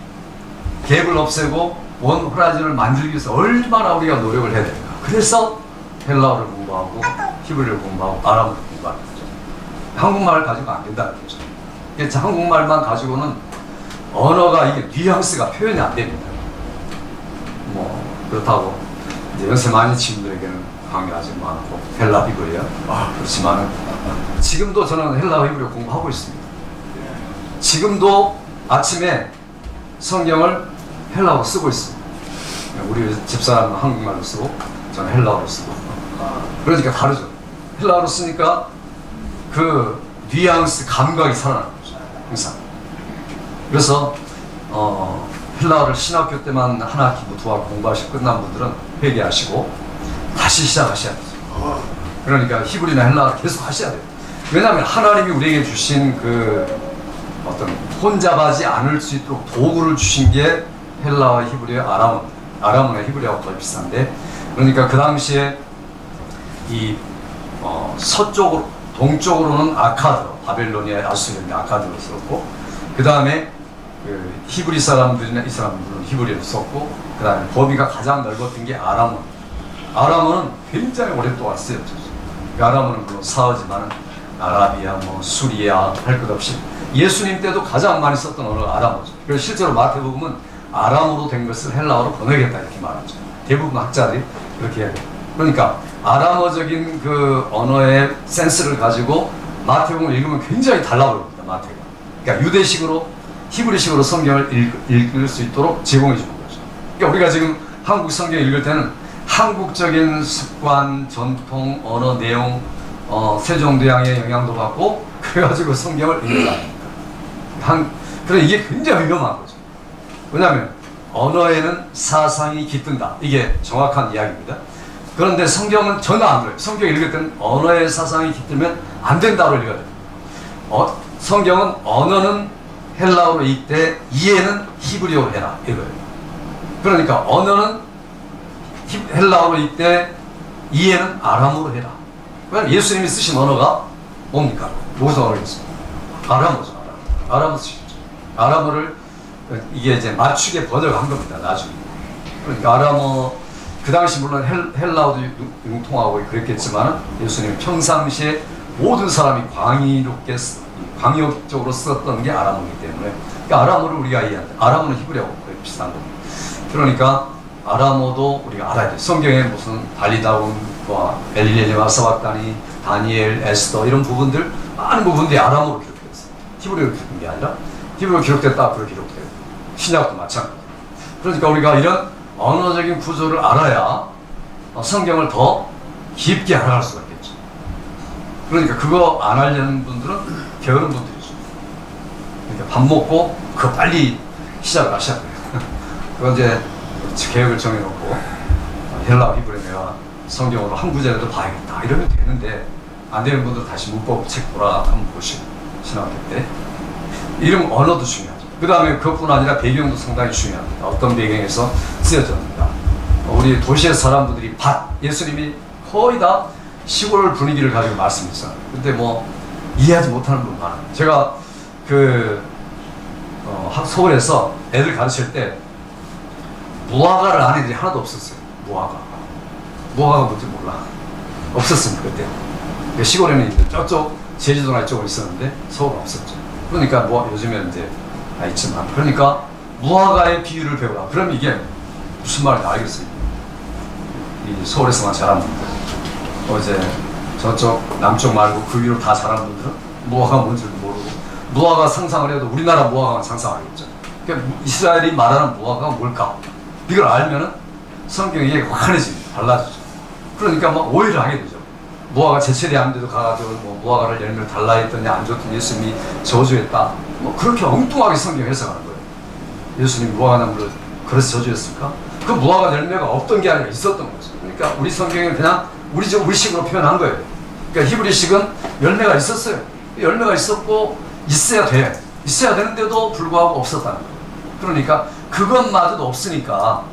갭을 없애고 원 호라이즌을 만들기 위해서 얼마나 우리가 노력을 해야 될까. 그래서 헬라어를 공부하고 히브리어를 공부하고 아람어를 공부하는 거죠. 한국말을 가지고 안 된다는 거죠. 그래서 한국말만 가지고는 언어가 이게 뉘앙스가 표현이 안 됩니다. 뭐 그렇다고 이제 연세 많은 친구들에게는 강의하지 많고 헬라 히브리어 그렇지만은 지금도 저는 헬라 히브리어 공부하고 있습니다. 지금도 아침에 성경을 헬라어로 쓰고 있습니다. 우리 집사람은 한국말로 쓰고 저는 헬라어로 쓰고 그러니까 다르죠. 헬라어로 쓰니까 그 뉘앙스 감각이 살아나는 거죠. 항상. 그래서 헬라어를 신학교 때만 한 학기 두 학기 공부하시고 끝난 분들은 회개하시고 다시 시작하셔야 돼요. 그러니까 히브리나 헬라어를 계속 하셔야 돼요. 왜냐하면 하나님이 우리에게 주신 그 어떤 혼잡하지 않을 수 있도록 도구를 주신 게 헬라어, 히브리어, 아람어나 히브리어하고 거의 비슷한데 그러니까 그 당시에 이 서쪽으로 동쪽으로는 아카드, 바벨로니아, 아수르의 아카드로 썼고 그 다음에 그 히브리 사람들이나 이 사람들은 히브리어를 썼고 그 다음에 범위가 가장 넓었던 게 아람어. 아람어는 굉장히 오랫동안 쓰였죠. 그 아람어는 물론 사어지만은 아라비아, 뭐 수리아 할 것 없이 예수님 때도 가장 많이 썼던 언어가 아람어죠. 그래서 실제로 마태복음은 아람어로 된 것을 헬라어로 번역했다 이렇게 말하죠. 대부분 학자들이 그렇게 해요. 그러니까 아람어적인 그 언어의 센스를 가지고 마태복음을 읽으면 굉장히 달라 보입니다. 마태가. 그러니까 유대식으로 히브리식으로 성경을 읽을 수 있도록 제공해 주는 거죠. 그러니까 우리가 지금 한국 성경 읽을 때는 한국적인 습관, 전통, 언어, 내용, 세종대왕의 영향도 받고 그래가지고 성경을 읽는 거 아닙니까? 그래 이게 굉장히 위험한 거죠. 왜냐하면 언어에는 사상이 깃든다. 이게 정확한 이야기입니다. 그런데 성경은 전혀 안 그래요. 성경 읽을 때는 언어의 사상이 깃들면 안 된다고 읽어야 돼요. 성경은 언어는 헬라어로 읽되 이해는 히브리어로 해라 이거예요. 그러니까 언어는 헬라어로 읽되 이해는 아람어로 해라. 왜냐면 예수님이 쓰신 언어가 뭡니까? 무슨 언어겠습니까? 아람어죠. 아람어 쓰셨죠. 아람어를 이게 이제 맞추게 번역한 겁니다. 나중에. 그러니까 아람어 그 당시 물론 헬라어도 융통하고 그랬겠지만 예수님 평상시에 모든 사람이 광역적으로 썼던 게 아람어이기 때문에 그러니까 아람어를 우리가 이해한다. 아람어는 히브리어하고 거의 비슷한 겁니다. 그러니까 아람어도 우리가 알아야 돼요. 성경에 무슨 발리다운과 엘리엘리와 사박다니, 다니엘, 에스더 이런 부분들 많은 부분들이 아람어로 기록됐어요. 히브리어로 기록된 게 아니라 히브리어로 기록됐다 앞으로 기록돼요. 신약도 마찬가지. 그러니까 우리가 이런 언어적인 구조를 알아야 성경을 더 깊게 알아갈 수가 있겠죠. 그러니까 그거 안 하려는 분들은 게으른 분들이죠. 그러니까 밥 먹고 그거 빨리 시작을 하셔야 돼요. 그건 이제 계획을 정해놓고 헬라어 히브리 내가 성경으로 한 구절이라도 봐야겠다 이러면 되는데 안 되는 분들 다시 문법 책 보라 한번 보시고 신학교 때 이런 언어도 중요하죠. 그 다음에 그것뿐 아니라 배경도 상당히 중요합니다. 어떤 배경에서 쓰여졌는가. 우리 도시의 사람들이 예수님이 거의 다 시골 분위기를 가지고 말씀했어요. 근데 뭐 이해하지 못하는 분 많아요. 제가 서울에서 애들 가르칠 때 무화과를 아는 애들이 하나도 없었어요. 무화과가 뭔지 몰라. 없었습니다 그때. 시골에는 이제 저쪽 제주도나 이쪽으로 있었는데 서울은 없었죠. 그러니까 뭐 요즘에는 이제 있지만 그러니까 무화과의 비유를 배우라. 그럼 이게 무슨 말인지 알겠어요. 이 서울에서만 자란 분들, 어제 저쪽 남쪽 말고 그 위로 다 자란 분들은 무화과가 뭔지도 모르고 무화과 상상을 해도 우리나라 무화과만 상상하겠죠. 그러니까 이스라엘이 말하는 무화과가 뭘까? 이걸 알면은 성경이 확한해집니다. 달라지죠. 그러니까 막 오해를 하게 되죠. 무화과 제철이하는데도 가가지고 뭐 무화과를 열매를 달라 했더니 안 줬더니 예수님이 저주했다. 뭐 그렇게 엉뚱하게 성경 해석하는 거예요. 예수님 무화과 나무를 그래서 저주했을까? 그 무화과 열매가 없던 게 아니라 있었던 거죠. 그러니까 우리 성경은 그냥 우리식으로 표현한 거예요. 그러니까 히브리식은 열매가 있었어요. 열매가 있었고 있어야 돼. 있어야 되는데도 불구하고 없었다는 거예요. 그러니까 그것마저도 없으니까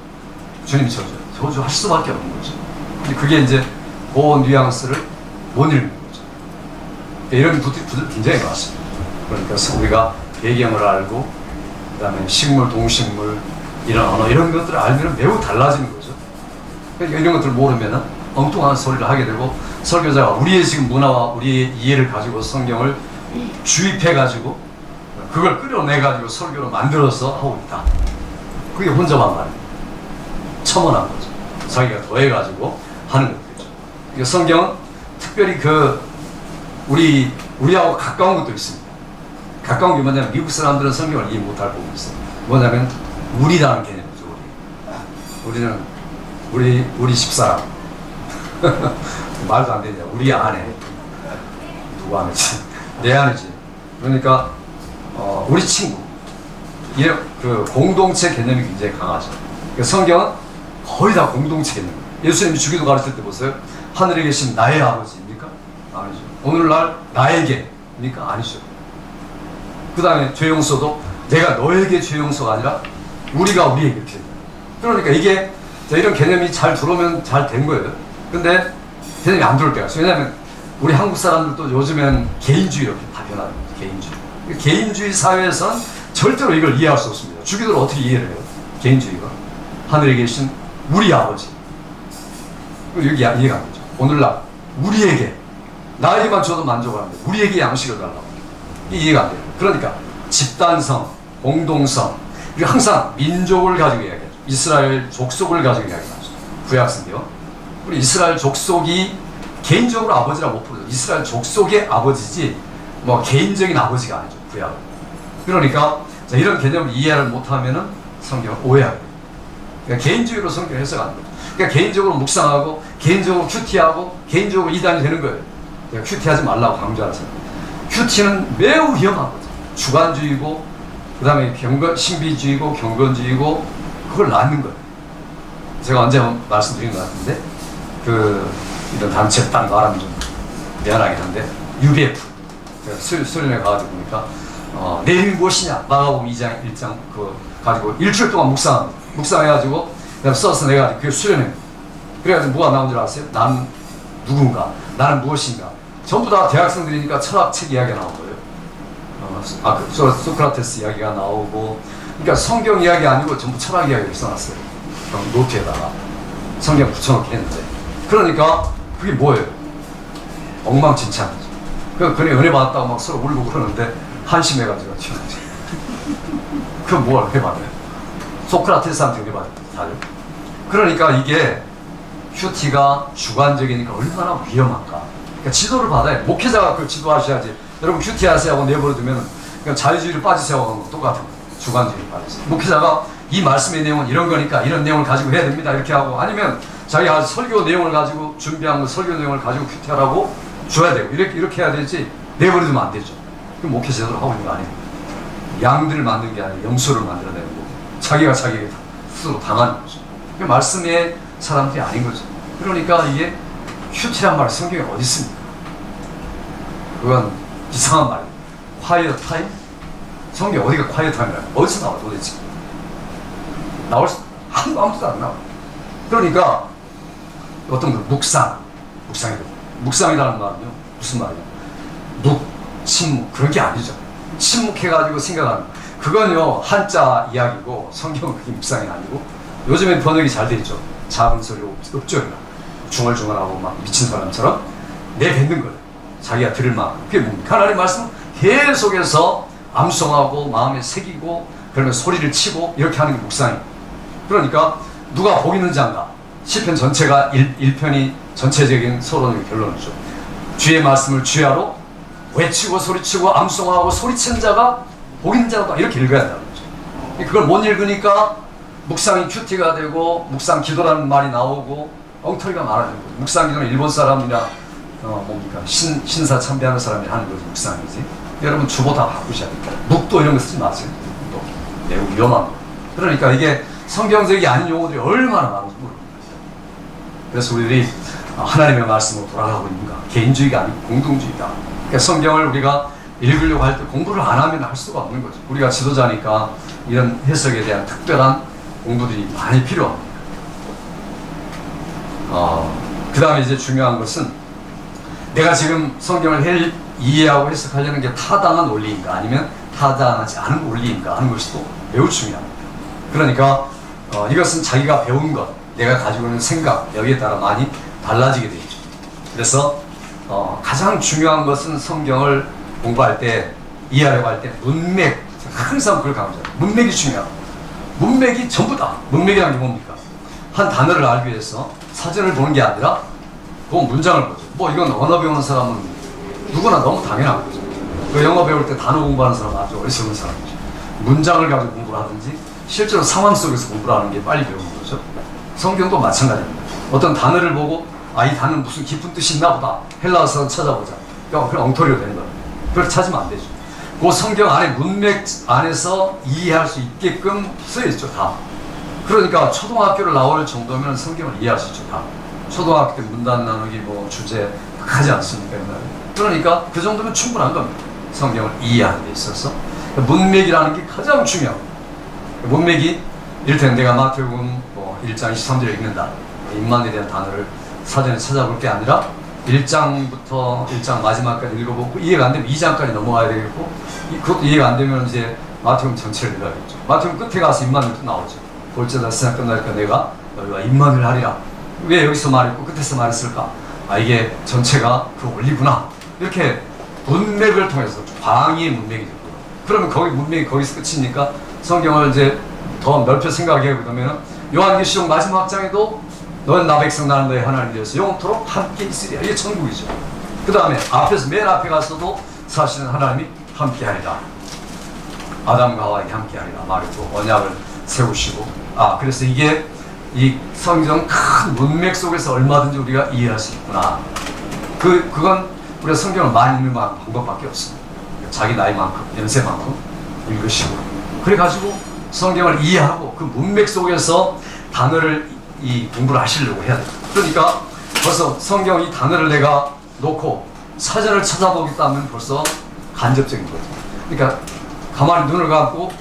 주님이 저주할 수밖에 없는 거죠. 근데 그게 이제 그 뉘앙스를 못 읽는 거죠. 이런 부분들 굉장히 많습니다. 그러니까 우리가 배경을 알고 그 다음에 식물, 동식물 이런 언어 이런 것들을 알면 매우 달라지는 거죠. 그러니까 이런 것들을 모르면 엉뚱한 소리를 하게 되고 설교자가 우리의 지금 문화와 우리의 이해를 가지고 성경을 주입해가지고 그걸 끌어내가지고 설교로 만들어서 하고 있다. 그게 혼자만 말이에요. 첨언한 거죠. 자기가 더해가지고 하는 것들이죠. 그러니까 성경은 특별히 우리하고 가까운 것도 있습니다. 가까운 게 뭐냐면 미국 사람들은 성경을 이해 못할 부분이 있어요. 뭐냐면 우리라는 개념이죠. 우리는 우리 집사람 말도 안 되냐. 우리 아내 누구 아내지? 내 아내지. 그러니까 우리 친구 이런 그 공동체 개념이 굉장히 강하죠. 그러니까 성경은 거의 다 공동체 개념. 예수님이 주기도 가르칠 때 보세요. 하늘에 계신 나의 아버지입니까? 아니죠. 오늘날 나에게입니까? 아니죠. 그 다음에 죄 용서도 내가 너에게 죄 용서가 아니라 우리가 우리에게 이렇게. 그러니까 이게 이런 개념이 잘 들어오면 잘 된 거예요. 근데 개념이 안 들어올 때가 있어요. 왜냐하면 우리 한국 사람들도 요즘엔 개인주의 이렇게 다 변하는 거죠. 개인주의. 개인주의 사회에서는 절대로 이걸 이해할 수 없습니다. 주기도를 어떻게 이해를 해요? 개인주의가. 하늘에 계신 우리 아버지. 여기 이해가 안 되죠. 오늘날 우리에게 나에게만 줘도 만족을 합니다. 우리에게 양식을 달라고. 이해가 안 돼요. 그러니까 집단성, 공동성, 우리 항상 민족을 가지고 이야기하죠. 이스라엘 족속을 가지고 이야기하죠. 구약성경. 우리 이스라엘 족속이 개인적으로 아버지라고 못 부르죠. 이스라엘 족속의 아버지지 뭐 개인적인 아버지가 아니죠. 구약은. 그러니까 자, 이런 개념을 이해를 못하면은 성경을 오해하게 돼요. 그러니까 개인주의로 성경 해석하는 거죠. 그러니까 개인적으로 묵상하고 개인적으로 큐티하고 개인적으로 이단이 되는 거예요. 그러니까 큐티하지 말라고 강조하잖아요. 큐티는 매우 위험한 거죠. 주관주의고 그 다음에 신비주의고 경건주의고 그걸 낳는 거예요. 제가 언제 말씀드린 것 같은데 이런 단체 딱 말하면 좀 미안하긴 한데 UBF 수련회 가가지고 보니까 내 이름이 무엇이냐 마가복음 2장 1장 가지고 일주일 동안 묵상해가지고 그다음 써서 내가 그게 수련회 그래가지고 뭐가 나온 줄 아세요? 나는 누군가 나는 무엇인가 전부 다 대학생들이니까 철학책 이야기가 나온 거예요. 소크라테스 이야기가 나오고 그러니까 성경 이야기 아니고 전부 철학 이야기를 써놨어요. 노트에다가 성경 붙여놓긴 했는데 그러니까 그게 뭐예요? 엉망진창이죠. 그래 은혜 받았다고 막 서로 울고 그러는데 한심해가지고 튀어나오죠. 그건 뭘 은혜 받아요? 소크라테스한테 은혜 받아요. 그러니까 이게 큐티가 주관적이니까 얼마나 위험한가. 그러니까 지도를 받아야 목회자가 그 지도하셔야지. 여러분 큐티 하세요 하고 내버려두면 그냥 자유주의를 빠지세요 하고 똑같은 거예요. 주관주의를 빠지세요. 목회자가 이 말씀의 내용은 이런 거니까 이런 내용을 가지고 해야 됩니다 이렇게 하고 아니면 자기가 설교 내용을 가지고 준비한 거 설교 내용을 가지고 큐티하라고 줘야 되고 이렇게 해야 되지 내버려두면 안 되죠. 그럼 목회자들 하고 있는 거 아니에요. 양들을 만든 게 아니라 염소를 만들어내는 거고 자기가 자기 스스로 당하는 거죠. 그 말씀의 사람들이 아닌 거죠. 그러니까 이게 큐티란 말이 성경에 어디 있습니까? 그건 이상한 말이에요. quiet time? 성경 어디가 quiet time이라고? 어디서 나와 도대체? 나올 수 아무것도 안 나와. 그러니까 어떤 분 묵상이라는 말은요 무슨 말이에요? 침묵 그런 게 아니죠. 침묵해가지고 생각하는 그건요 한자 이야기고 성경은 그게 묵상이 아니고 요즘에 번역이 잘 돼 있죠. 작은 소리 읍조이나 중얼중얼하고 막 미친 사람처럼 내뱉는 거예요. 자기가 들을 만큼 그게 뭡니까? 하나님 말씀 계속해서 암송하고 마음에 새기고 그러면 소리를 치고 이렇게 하는 게 묵상이에요. 그러니까 누가 복 있는지 안가? 시편 전체가 1편이 전체적인 서론의 결론이죠. 주의 말씀을 주야로 외치고 소리치고 암송하고 소리치는 자가 복 있는 자다 이렇게 읽어야 한다는 거죠. 그걸 못 읽으니까 묵상이 큐티가 되고 묵상 기도라는 말이 나오고 엉터리가 많아지는 거죠. 묵상 기도는 일본 사람이나 뭡니까 신사 참배하는 사람이 하는 거지 묵상이지. 여러분 주보 다 바꾸셔야 됩니다. 묵도 이런 거 쓰지 마세요. 묵도 매우 위험한 거. 그러니까 이게 성경적이 아닌 용어들이 얼마나 많은지 모릅니다. 그래서 우리들이 하나님의 말씀으로 돌아가고 있는가? 개인주의가 아니고 공동주의다. 그러니까 성경을 우리가 읽으려고 할 때 공부를 안 하면 할 수가 없는 거죠. 우리가 지도자니까 이런 해석에 대한 특별한 공부들이 많이 필요합니다. 그 다음에 이제 중요한 것은 내가 지금 성경을 이해하고 해석하려는 게 타당한 원리인가 아니면 타당하지 않은 원리인가 하는 것이 또 매우 중요합니다. 그러니까 이것은 자기가 배운 것, 내가 가지고 있는 생각 여기에 따라 많이 달라지게 되죠. 그래서 가장 중요한 것은 성경을 공부할 때 이해하려고 할 때 문맥 항상 그걸 강조해요. 문맥이 중요하고 문맥이 전부다. 문맥이라는 게 뭡니까? 한 단어를 알기 위해서 사전을 보는 게 아니라 그 문장을 보죠. 뭐 이건 언어 배우는 사람은 누구나 너무 당연한 거죠. 그 영어 배울 때 단어 공부하는 사람은 아주 어리석은 사람이죠. 문장을 가지고 공부를 하든지 실제로 상황 속에서 공부를 하는 게 빨리 배우는 거죠. 성경도 마찬가지입니다. 어떤 단어를 보고 이 단어는 무슨 깊은 뜻이 있나 보다. 헬라어서 찾아보자. 그냥 엉터리로 되는 거예요. 그걸 찾으면 안 되죠. 그 성경 안에 문맥 안에서 이해할 수 있게끔 쓰여있죠. 다. 그러니까 초등학교를 나올 정도면 성경을 이해할 수 있죠. 다. 초등학교 때 문단 나누기 뭐 주제 하지 않습니까? 그러니까 그 정도면 충분한 겁니다. 성경을 이해하는 데 있어서 문맥이라는 게 가장 중요합니다. 문맥이 이를테면 내가 마태복음 1장 23절에 읽는다. 임만에 대한 단어를 사전에 찾아볼 게 아니라 1장부터 1장 마지막까지 읽어보고 이해가 안 되면 2장까지 넘어가야 되겠고 그것도 이해가 안 되면 이제 마태복음 전체를 읽어야겠죠. 마태복음 끝에 가서 임마누엘도 나오죠. 볼지어다 세상 끝날까 내가 너희와 임마누엘 하리라. 왜 여기서 말했고 끝에서 말했을까? 이게 전체가 그 원리구나. 이렇게 문맥을 통해서 광의의 문맥이 되고요. 그러면 거기 문맥이 거기서 끝이니까 성경을 이제 더 넓혀 생각해 보면 요한계시록 마지막 장에도 너는 나 백성 나는 너의 하나님이 되어서 영원토록 함께 있으리라. 이게 천국이죠. 그 다음에 앞에서 맨 앞에 가서도 사실은 하나님이 함께 하리라. 아담과 하와에게 함께 하리라 말했고 언약을 세우시고 그래서 이게 이 성경 큰 문맥 속에서 얼마든지 우리가 이해할 수 있구나. 그건 우리가 성경을 많이 읽는 방법밖에 없습니다. 자기 나이만큼 연세만큼 읽으시고 그래가지고 성경을 이해하고 그 문맥 속에서 단어를 공부를 하시려고 해야 돼요. 그러니까 벌써 성경 이 단어를 내가 놓고 사전을 찾아보겠다면 벌써 간접적인 거죠. 그러니까 가만히 눈을 감고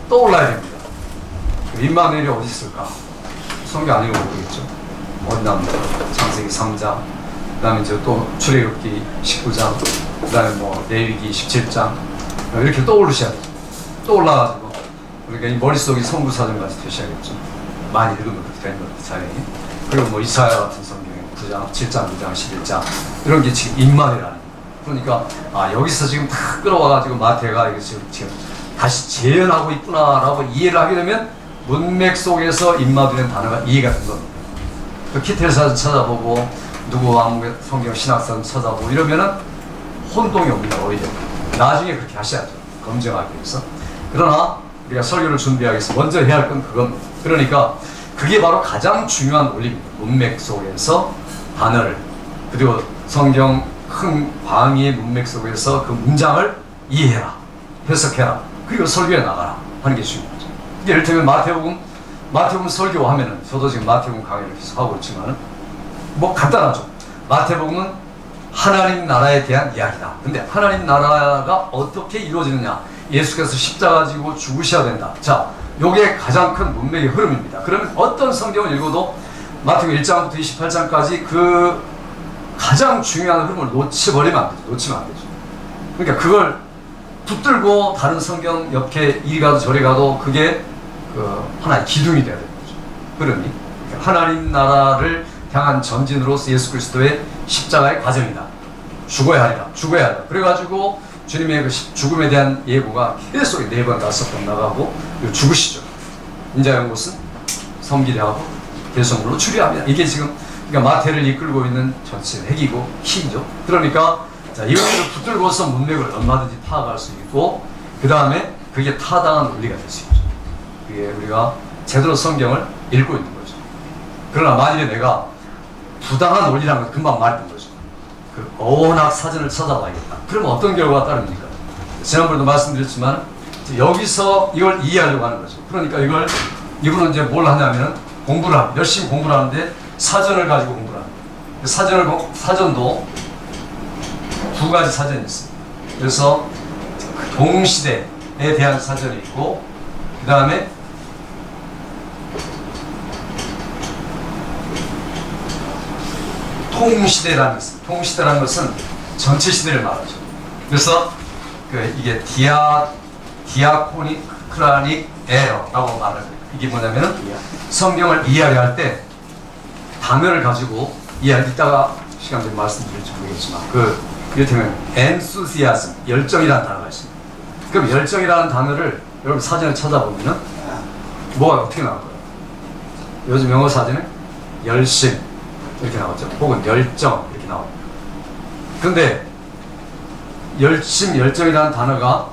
떠올라야 됩니다. 임마누엘이 어디 있을까? 성경 안 읽으면 모르겠죠. 어디 나옵니까? 창세기 3장, 그 다음에 또 출애굽기 19장, 그 다음에 레위기 17장 이렇게 떠오르셔야 돼요. 떠올라가지고 그러니까 이 머릿속이 성부사전까지 되셔야겠죠. 많이 읽으면 그렇게 되는 거죠, 자연히. 그리고 이사야 같은 성경에 9장, 7장, 9장, 11장 이런 게 지금 임마누엘이라는 거예요. 그러니까 여기서 지금 다 끌어와가지고 마태가 이거 지금 다시 재현하고 있구나라고 이해를 하게 되면 문맥 속에서 임마누엘이라는 단어가 이해가 된 겁니다. 그 키텔사전 찾아보고 누구 아무 성경 신학사전 찾아보고 이러면은 혼동이 옵니다. 오히려 나중에 그렇게 하셔야죠. 검증하기 위해서. 그러나 우리가 설교를 준비하기 위해서 먼저 해야 할 건 그겁니다. 그러니까 그게 바로 가장 중요한 원리입니다. 문맥 속에서 단어를 그리고 성경 큰 광의의 문맥 속에서 그 문장을 이해해라, 해석해라, 그리고 설교해 나가라 하는 게 중요하죠. 예를 들면 마태복음 설교하면은 저도 지금 마태복음 강의를 계속 하고 있지만은 간단하죠. 마태복음은 하나님 나라에 대한 이야기다. 근데 하나님 나라가 어떻게 이루어지느냐? 예수께서 십자가 지고 죽으셔야 된다. 자, 요게 가장 큰 문맥의 흐름입니다. 그러면 어떤 성경을 읽어도 마태복음 1장부터 28장까지 그 가장 중요한 흐름을 놓치면 안 되죠. 그러니까 그걸 붙들고 다른 성경 옆에 이리 가도 저리 가도 그게 하나의 기둥이 돼야 되는 거죠. 흐름이. 그러니까 하나님 나라를 향한 전진으로서 예수 그리스도의 십자가의 과정이다. 죽어야 하리라. 그래가지고 주님의 그 죽음에 대한 예고가 계속 4번, 5번 나가고 죽으시죠. 인자한 곳은 섬기려 하고 대성물로 추리합니다. 이게 지금 그러니까 마태를 이끌고 있는 전체 핵이고 키죠. 그러니까 이것들을 붙들고서 문맥을 얼마든지 파악할 수 있고 그 다음에 그게 타당한 논리가 될 수 있죠. 그게 우리가 제대로 성경을 읽고 있는 거죠. 그러나 만일에 내가 부당한 논리라는 걸 금방 말했던 거죠. 그 어원학 사전을 찾아봐야겠다. 그러면 어떤 결과가 따릅니까? 지난번에도 말씀드렸지만 여기서 이걸 이해하려고 하는 거죠. 그러니까 이분은 이제 뭘 하냐면 열심히 공부를 하는데 사전을 가지고 공부를 합니다. 사전도 두 가지 사전이 있습니다. 그래서 동시대에 대한 사전이 있고 그 다음에 통시대라는 것은 통시대라는 것은 전체 시대를 말하죠. 그래서 이게 디아코니크라닉 에러라고 말을 해요. 이게 뭐냐면은 성경을 이해하려 할 때 단어를 가지고 이따가 시간 되면 말씀드릴지 모르겠지만 이를테면 enthusiasm 열정이라는 단어가 있습니다. 그럼 열정이라는 단어를 여러분 사전에 찾아보면은 뭐가 어떻게 나올 거예요? 요즘 영어 사전에 열심 이렇게 나오죠. 혹은 열정 이렇게 나옵니다. 그런데 열정이라는 단어가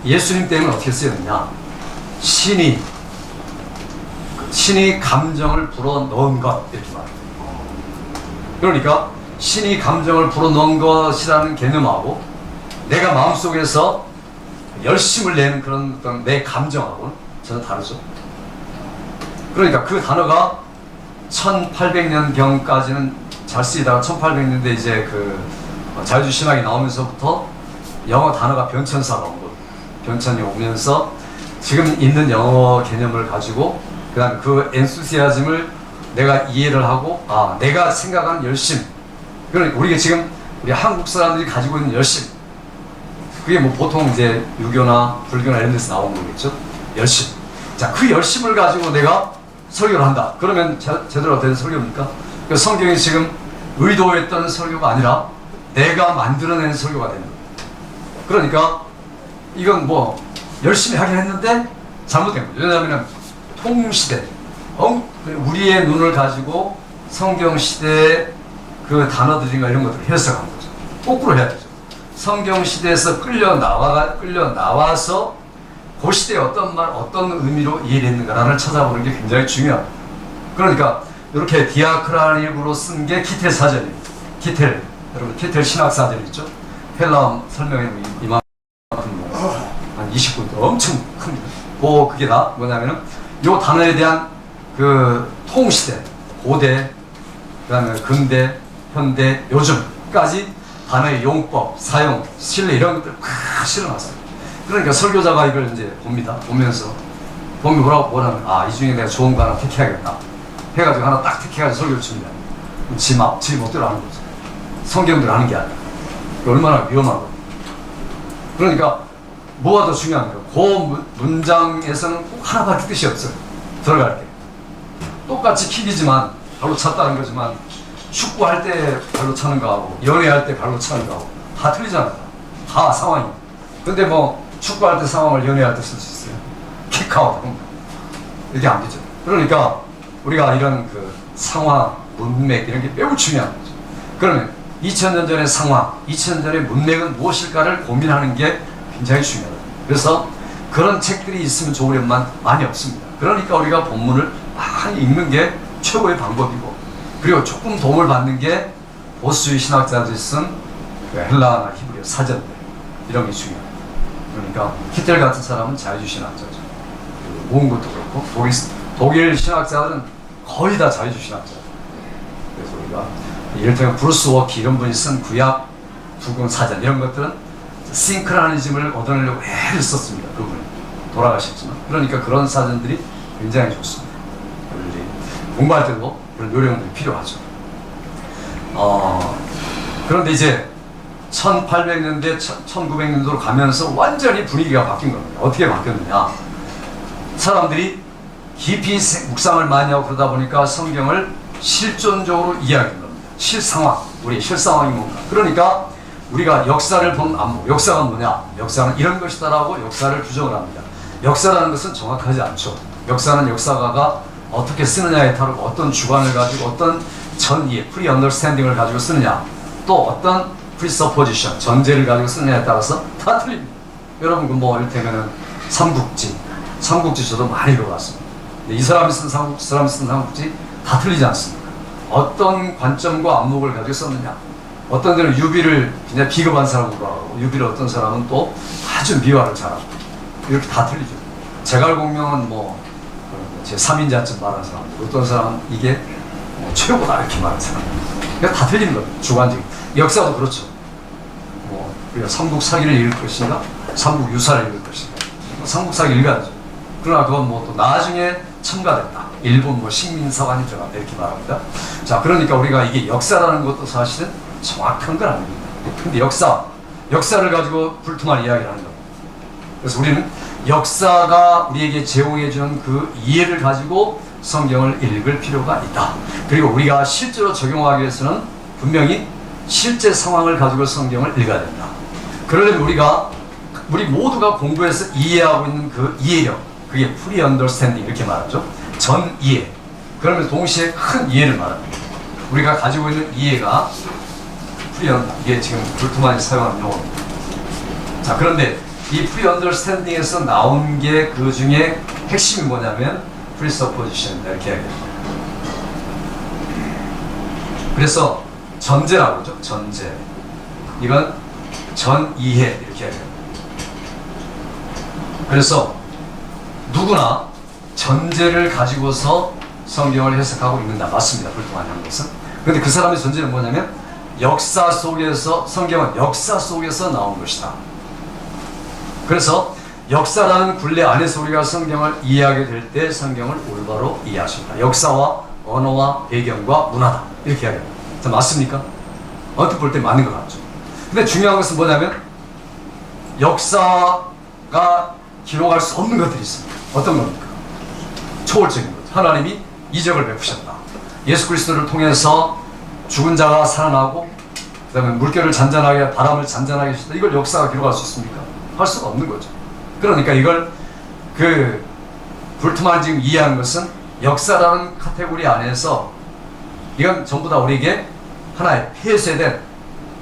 예수님 때문에 어떻게 쓰였느냐? 신이 감정을 불어넣은 것 이렇게 말합니다. 그러니까 신이 감정을 불어넣은 것이라는 개념하고 내가 마음속에서 열심을 내는 그런 어떤 내 감정하고는 전혀 다르죠. 그러니까 그 단어가 1800년경까지는 잘 쓰이다가 1800년대 이제 자유주의 신학이 나오면서부터 영어 단어가 변천사가 온 거예요. 변천이 오면서 지금 있는 영어 개념을 가지고 그다음 그 엔수시아즘을 내가 이해를 하고 내가 생각하는 열심. 그러니까 우리 한국 사람들이 가지고 있는 열심. 그게 보통 이제 유교나 불교나 이런 데서 나온 거겠죠. 열심. 자, 그 열심을 가지고 내가 설교를 한다. 그러면 제대로 된 설교입니까? 그 성경이 지금 의도했던 설교가 아니라 내가 만들어낸 설교가 되는 거예요. 그러니까 이건 열심히 하긴 했는데 잘못된 거죠. 왜냐하면 통시대, 우리의 눈을 가지고 성경시대의 그 단어들인가 이런 것들을 해석한 거죠. 거꾸로 해야 되죠. 성경시대에서 끌려 나와서 그 시대에 어떤 의미로 이해를 했는가를 찾아보는 게 굉장히 중요합니다. 그러니까 이렇게 디아크라닉으로 쓴 게 키텔 사전입니다. 키텔, 여러분 키텔 신학 사전 있죠? 헬라어 설명해 이만큼 한 20분 엄청 큽니다. 그게 다 뭐냐면은 요 단어에 대한 그 통시대, 고대, 그다음에 근대, 현대, 요즘까지 단어의 용법, 사용, 신뢰 이런 것들을 팍 실어놨어요. 그러니까 설교자가 이걸 이제 보면서 뭐라면 이 중에 내가 좋은 거 하나 택해야겠다 해가지고 하나 딱 택해가지고 설교를 줍니다. 지 멋대로 하는 거죠. 성경대로 하는 게 아니라. 얼마나 위험하고. 그러니까 뭐가 더 중요한가? 그 문장에서는 꼭 하나밖에 뜻이 없어요. 들어갈 게. 똑같이 킥이지만 발로 찼다는 거지만 축구할 때 발로 차는 거하고 연애할 때 발로 차는 거하고 다 틀리잖아요. 다 상황이. 근데 뭐 축구할 때 상황을 연애할 때 쓸 수 있어요. 킥아웃 하는 거. 이게 안 되죠. 그러니까 우리가 이런 그 상황, 문맥 이런 게 매우 중요한 거죠. 그러면 2000년 전의 상황, 2000년 전의 문맥은 무엇일까를 고민하는 게 굉장히 중요하다. 그래서 그런 책들이 있으면 좋으련만 많이 없습니다. 그러니까 우리가 본문을 많이 읽는 게 최고의 방법이고, 그리고 조금 도움을 받는 게 보수주의 신학자들이 쓴 그 헬라어나 히브리어 사전들 이런 게 중요합니다. 그러니까 히틀 같은 사람은 자유주의 신학자죠. 모은 것도 그렇고 독일 신학자들은 거의 다 자유주의 신학자죠. 그래서 우리가 이를테면 브루스 워키 이런 분이 쓴 구약 두권 사전 이런 것들은 싱크라니즘을 얻어내려고 애를 썼습니다. 그분이 돌아가셨지만. 그러니까 그런 사전들이 굉장히 좋습니다. 공부할 때도 그런 요령들이 필요하죠. 그런데 이제 1800년대, 1900년도로 가면서 완전히 분위기가 바뀐 겁니다. 어떻게 바뀌었느냐? 사람들이 깊이 묵상을 많이 하고 그러다 보니까 성경을 실존적으로 이해하게 겁니다. 실상황, 우리의 실상황이 뭔가. 그러니까 우리가 역사를 본 안목, 역사가 뭐냐? 역사는 이런 것이다라고 역사를 규정을 합니다. 역사라는 것은 정확하지 않죠. 역사는 역사가가 어떻게 쓰느냐에 따르고 어떤 주관을 가지고 어떤 전이해, pre-understanding을 가지고 쓰느냐, 또 어떤 presupposition, 전제를 가지고 쓰느냐에 따라서 다 틀립니다. 여러분, 이를테면은 삼국지 저도 많이 읽어봤습니다. 이 사람이 쓴 삼국지, 그 사람이 쓴 삼국지 다 틀리지 않습니다. 어떤 관점과 안목을 가지고 썼느냐, 어떤 데는 유비를 그냥 비겁한 사람으로 하고, 유비를 어떤 사람은 또 아주 미화를 잘하고, 이렇게 다 틀리죠. 제갈공명은 제 3인자쯤 말하는 사람들, 어떤 사람은 이게 최고다 이렇게 말하는 사람들. 그러니까 다 틀리는 거예요. 주관적인. 역사도 그렇죠. 우리가 삼국사기를 읽을 것인가, 삼국유사를 읽을 것인가. 삼국사기 읽어야죠. 그러나 그건 또 나중에 첨가됐다. 일본 식민사관이 들어갔다 이렇게 말합니다. 자, 그러니까 우리가 이게 역사라는 것도 사실은 정확한 건 아닙니다. 근데 역사를 가지고 불투만 이야기를 하는 겁니다. 그래서 우리는 역사가 우리에게 제공해주는 그 이해를 가지고 성경을 읽을 필요가 있다. 그리고 우리가 실제로 적용하기 위해서는 분명히 실제 상황을 가지고 성경을 읽어야 된다. 그러려면 우리 모두가 공부해서 이해하고 있는 그 이해력, 그게 pre-understanding 이렇게 말하죠. 전 이해. 그러면 동시에 큰 이해를 말합니다. 우리가 가지고 있는 이해가 이게 지금 불투만이 사용하는 용어입니다. 자, 그런데 이 pre-understanding에서 나온 게 그 중에 핵심이 뭐냐면 presupposition이다 이렇게 이야기합니다. 그래서 전제라고 그러죠. 전제. 이건 전이해 이렇게 이야기합니다. 그래서 누구나 전제를 가지고서 성경을 해석하고 읽는다. 맞습니다. 불통한 한 것은. 그런데 그 사람의 전제는 뭐냐면 역사 속에서, 성경은 역사 속에서 나온 것이다. 그래서 역사라는 굴레 안에서 우리가 성경을 이해하게 될 때 성경을 올바로 이해하십니다. 역사와 언어와 배경과 문화다. 이렇게 이야기합니다. 자, 맞습니까? 어떻게 볼 때 맞는 것 같죠. 근데 중요한 것은 뭐냐면 역사가 기록할 수 없는 것들이 있습니다. 어떤 겁니까? 초월적인 것. 하나님이 이적을 베푸셨다. 예수 그리스도를 통해서 죽은 자가 살아나고 그 다음에 물결을 잔잔하게, 바람을 잔잔하게 하셨다. 이걸 역사가 기록할 수 있습니까? 할 수가 없는 거죠. 그러니까 이걸 불트만이 지금 이해하는 것은 역사라는 카테고리 안에서 이건 전부 다 우리에게 하나의 폐쇄된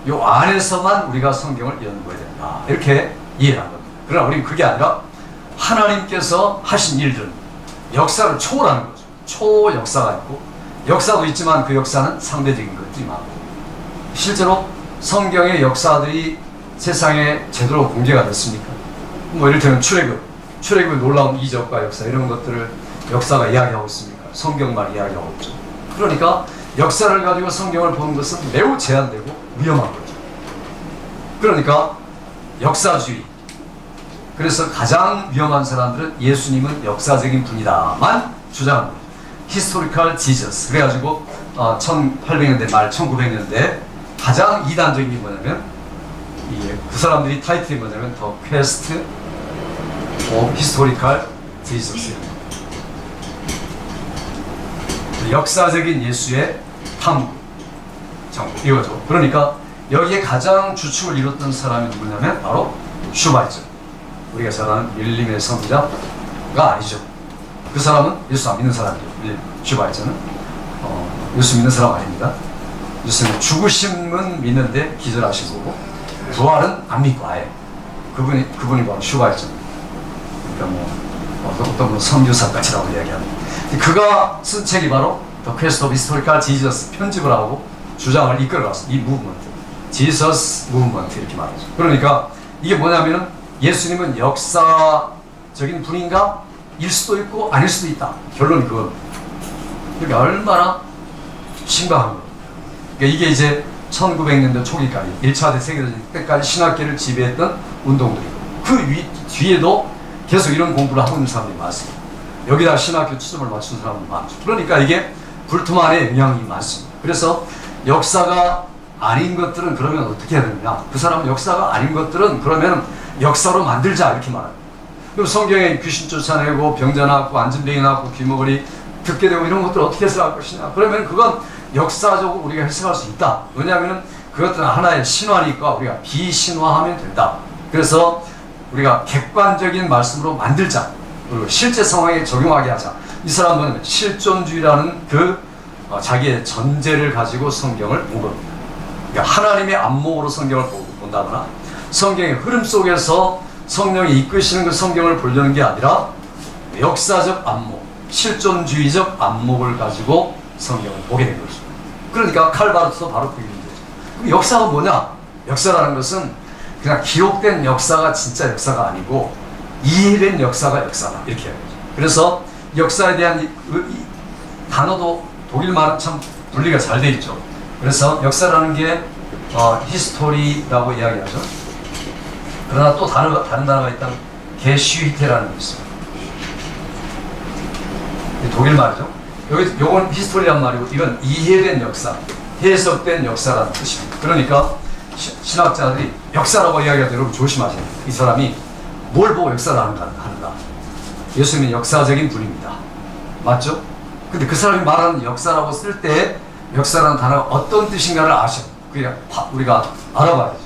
요 안에서만 우리가 성경을 연구해야 된다. 이렇게 이해한 겁니다. 그러나 우리는 그게 아니라 하나님께서 하신 일들은 역사를 초월하는 거죠. 초역사가 있고 역사도 있지만 그 역사는 상대적인 것들이 많고 실제로 성경의 역사들이 세상에 제대로 공개가 됐습니까? 뭐 이를테면 출애굽의 놀라운 이적과 역사 이런 것들을 역사가 이야기하고 있습니까? 성경만 이야기하고 있죠. 그러니까 역사를 가지고 성경을 보는 것은 매우 제한되고 위험한 거죠. 그러니까 역사주의. 그래서 가장 위험한 사람들은 예수님은 역사적인 분이다만 주장하는 거죠. Historical Jesus. 그래가지고 1800년대 말 1900년대 가장 이단적인 게 뭐냐면 그 사람들이 타이틀이 뭐냐면 The Quest of Historical Jesus. 역사적인 예수의 탐구, 정보 이거죠. 그러니까 여기에 가장 주축을 이뤘던 사람이 누구냐면 바로 슈바이처. 우리가 잘 아는 밀림의 선지자가 아니죠. 그 사람은 예수 안 믿는 사람이죠. 슈바이처는 예수 믿는 사람 아닙니다. 예수는 죽으심은 믿는데 기절하신 거고 부활은 안 믿고 아예 그분이 바로 슈바이처. 그러니까 어떤 분은 선교사까지라고 이야기합니다. 그가 쓴 책이 바로 The Quest of Historical Jesus 편집을 하고 주장을 이끌어갔어. 이 무브먼트, 지저스 무브먼트 이렇게 말하죠. 그러니까 이게 뭐냐면은 예수님은 역사적인 분인가? 일 수도 있고 아닐 수도 있다. 결론이 그겁니다. 그러니까 얼마나 심각한 거예요. 그러니까 이게 이제 1900년대 초기까지 1차 대세계대전 때까지 신학계를 지배했던 운동들이고 그 뒤에도 계속 이런 공부를 하고 있는 사람들이 많습니다. 여기다 신학교 초점을 맞춘 사람도 많죠. 그러니까 이게 불트만의 영향이 많습니다. 그래서 역사가 아닌 것들은 그러면 어떻게 해야 되느냐? 그 사람은 역사가 아닌 것들은 그러면 역사로 만들자 이렇게 말합니다. 그럼 성경에 귀신 쫓아내고 병자 낳고 안진뱅이 낳고 귀머거리 듣게 되고 이런 것들 어떻게 해석할 것이냐? 그러면 그건 역사적으로 우리가 해석할 수 있다. 왜냐하면 그것들은 하나의 신화니까 우리가 비신화하면 된다. 그래서 우리가 객관적인 말씀으로 만들자. 그리고 실제 상황에 적용하게 하자. 이 사람은 실존주의라는 자기의 전제를 가지고 성경을 본 겁니다. 그러니까 하나님의 안목으로 성경을 본다거나 성경의 흐름 속에서 성령이 이끄시는 그 성경을 보려는 게 아니라 역사적 안목, 실존주의적 안목을 가지고 성경을 보게 된 거죠. 그러니까 칼바르트도 바로 그 이유인 거죠. 그럼 역사가 뭐냐? 역사라는 것은 그냥 기록된 역사가 진짜 역사가 아니고 이해된 역사가 역사다. 이렇게 해야 되죠. 그래서 역사에 대한 이 단어도 독일 말은 참 분리가 잘 돼 있죠. 그래서 역사라는 게 히스토리라고 이야기하죠. 그러나 또 다른 단어가 있다면 게슈히테라는 게 있어요. 독일 말이죠. 요건 히스토리란 말이고 이건 이해된 역사, 해석된 역사라는 뜻입니다. 그러니까 신학자들이 역사라고 이야기할 때 여러분 조심하셔야 돼요. 이 사람이 뭘 보고 역사를 하는가. 예수님은 역사적인 분입니다. 맞죠? 근데 그 사람이 말하는 역사라고 쓸 때 역사라는 단어가 어떤 뜻인가를 아셔야 돼요. 우리가 알아봐야죠.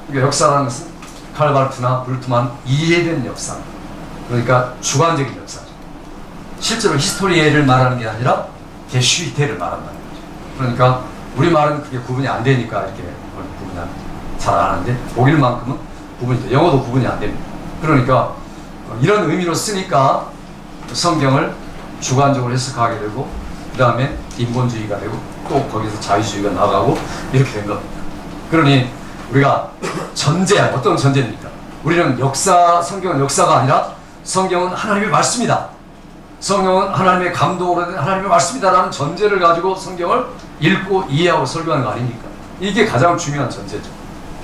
그러니까 역사라는 것은 칼바르트나 불트만 이해된 역사. 그러니까 주관적인 역사죠. 실제로 히스토리에를 말하는 게 아니라 게슈히테를 말한다는 거죠. 그러니까 우리 말은 그게 구분이 안 되니까 이렇게 구분이 잘 안 하는데 독일만큼은 구분이 돼. 영어도 구분이 안 됩니다. 그러니까 이런 의미로 쓰니까 성경을 주관적으로 해석하게 되고 그 다음에 인본주의가 되고 또 거기서 자유주의가 나가고 이렇게 된 겁니다. 그러니 우리가 어떤 전제입니까? 우리는 성경은 역사가 아니라 성경은 하나님의 말씀이다. 성경은 하나님의 감동으로 된 하나님의 말씀이다라는 전제를 가지고 성경을 읽고 이해하고 설교하는 거 아닙니까? 이게 가장 중요한 전제죠.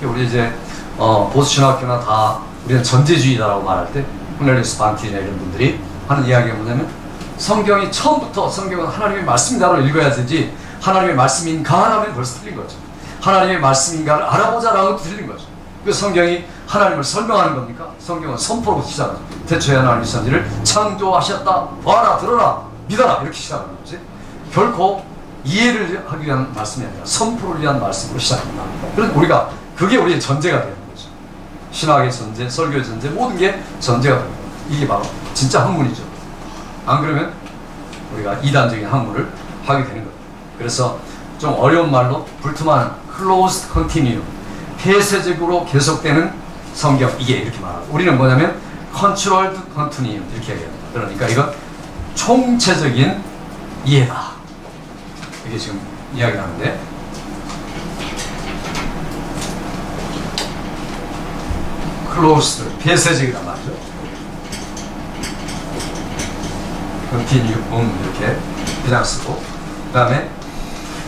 우리 이제 보수신학교나 다 우리는 전제주의다라고 말할 때 코넬리우스 반티나 이런 분들이 하는 이야기가 뭐냐면 성경이 처음부터 성경은 하나님의 말씀이다로 읽어야 되지 하나님의 말씀인가 하면 벌써 틀린 거죠. 하나님의 말씀인가를 알아보자라는 것도 틀린 거죠. 그 성경이 하나님을 설명하는 겁니까? 성경은 선포로 시작하죠. 태초에 하나님이 천지를 창조하셨다. 봐라, 들어라, 믿어라 이렇게 시작하는 거지. 결코 이해를 하기 위한 말씀이 아니라 선포를 위한 말씀으로 시작합니다. 그래서 그게 우리의 전제가 되는 거죠. 신학의 전제, 설교의 전제, 모든 게 전제가 됩니다. 이게 바로 진짜 학문이죠. 안 그러면 우리가 이단적인 학문을 하게 되는 거예요. 그래서 좀 어려운 말로 불투명한 closed continuum, 폐쇄적으로 계속되는 성경, 이게 이렇게 말하고, 우리는 뭐냐면 controlled continuum 이렇게 얘기합니다. 그러니까 이건 총체적인 이해다. 이게 지금 이야기를 하는데, closed, 폐쇄적이란 말이죠. continuum 이렇게 그냥 쓰고, 그 다음에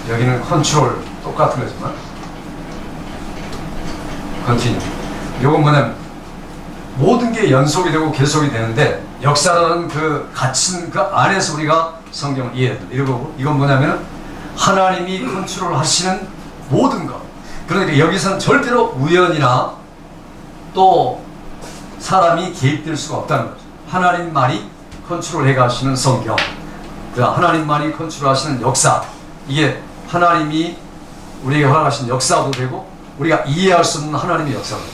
여기는 control 똑같은 거지만 continue. 요건 뭐냐면 모든 게 연속이 되고 계속이 되는데, 역사라는 그 갇힌 그 안에서 우리가 성경을 이해해야 된다. 이러고, 이건 뭐냐면 하나님이 컨트롤 하시는 모든 것. 그러니까 여기서는 절대로 우연이나 또 사람이 개입될 수가 없다는 거죠. 하나님만이 컨트롤해 가시는 성경, 하나님만이 컨트롤 하시는 역사, 이게 하나님이 우리에게 허락하신 역사도 되고 우리가 이해할 수 없는 하나님의 역사도 되고,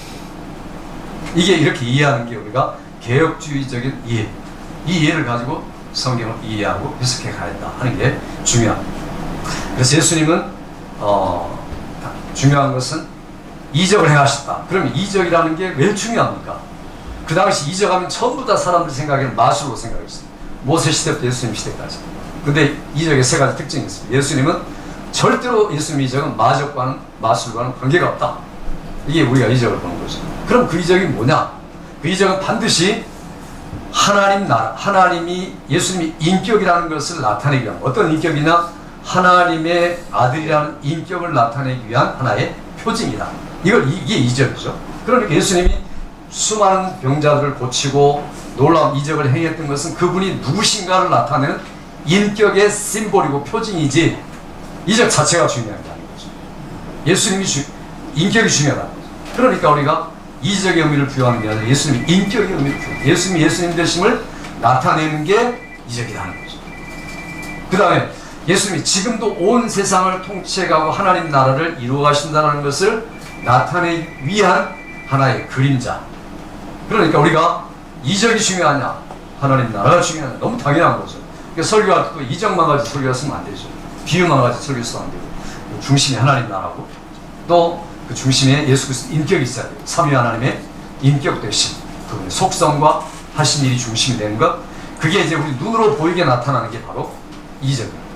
이게 이렇게 이해하는 게 우리가 개혁주의적인 이해, 이 이해를 가지고 성경을 이해하고 해석해 가야 한다 하는 게 중요합니다. 그래서 예수님은 중요한 것은 이적을 행하셨다. 그러면 이적이라는 게 왜 중요합니까? 그 당시 이적하면 전부 다 사람들 생각에는 마술로 생각했어요. 모세 시대부터 예수님 시대까지. 근데 이적의 세 가지 특징이 있습니다. 예수님은 절대로 예수님 이적은 마적과는 마술과는 관계가 없다. 이게 우리가 이적을 보는 거죠. 그럼 그 이적이 뭐냐? 그 이적은 반드시 하나님 나라, 하나님이, 예수님이 인격이라는 것을 나타내기 위한, 어떤 인격이냐? 하나님의 아들이라는 인격을 나타내기 위한 하나의 표징이다. 이게 이적이죠. 그러니까 예수님이 수많은 병자들을 고치고 놀라운 이적을 행했던 것은 그분이 누구신가를 나타내는 인격의 심볼이고 표징이지, 이적 자체가 중요한 게 아닌 거죠. 예수님이 인격이 중요하다는 거죠. 그러니까 우리가 이적의 의미를 부여하는 게 아니라 예수님이 인격의 의미를 부여하는, 예수님이 예수님 되심을 나타내는 게 이적이라는 거죠. 그 다음에 예수님이 지금도 온 세상을 통치해가고 하나님 나라를 이루어 가신다는 것을 나타내기 위한 하나의 그림자. 그러니까 우리가 이적이 중요하냐, 하나님 나라가 중요하냐, 너무 당연한 거죠. 그러니까 설교할 때도 이적만 가지고 설교했으면 안 되죠. 비유만 가지고 설교했으면 안 되고, 중심이 하나님 나라고, 또 그 중심에 예수 그리스도 인격이 있어야 돼요. 삼위 하나님의 인격 되심, 그분의 속성과 하신 일이 중심이 되는 것, 그게 이제 우리 눈으로 보이게 나타나는 게 바로 이적입니다.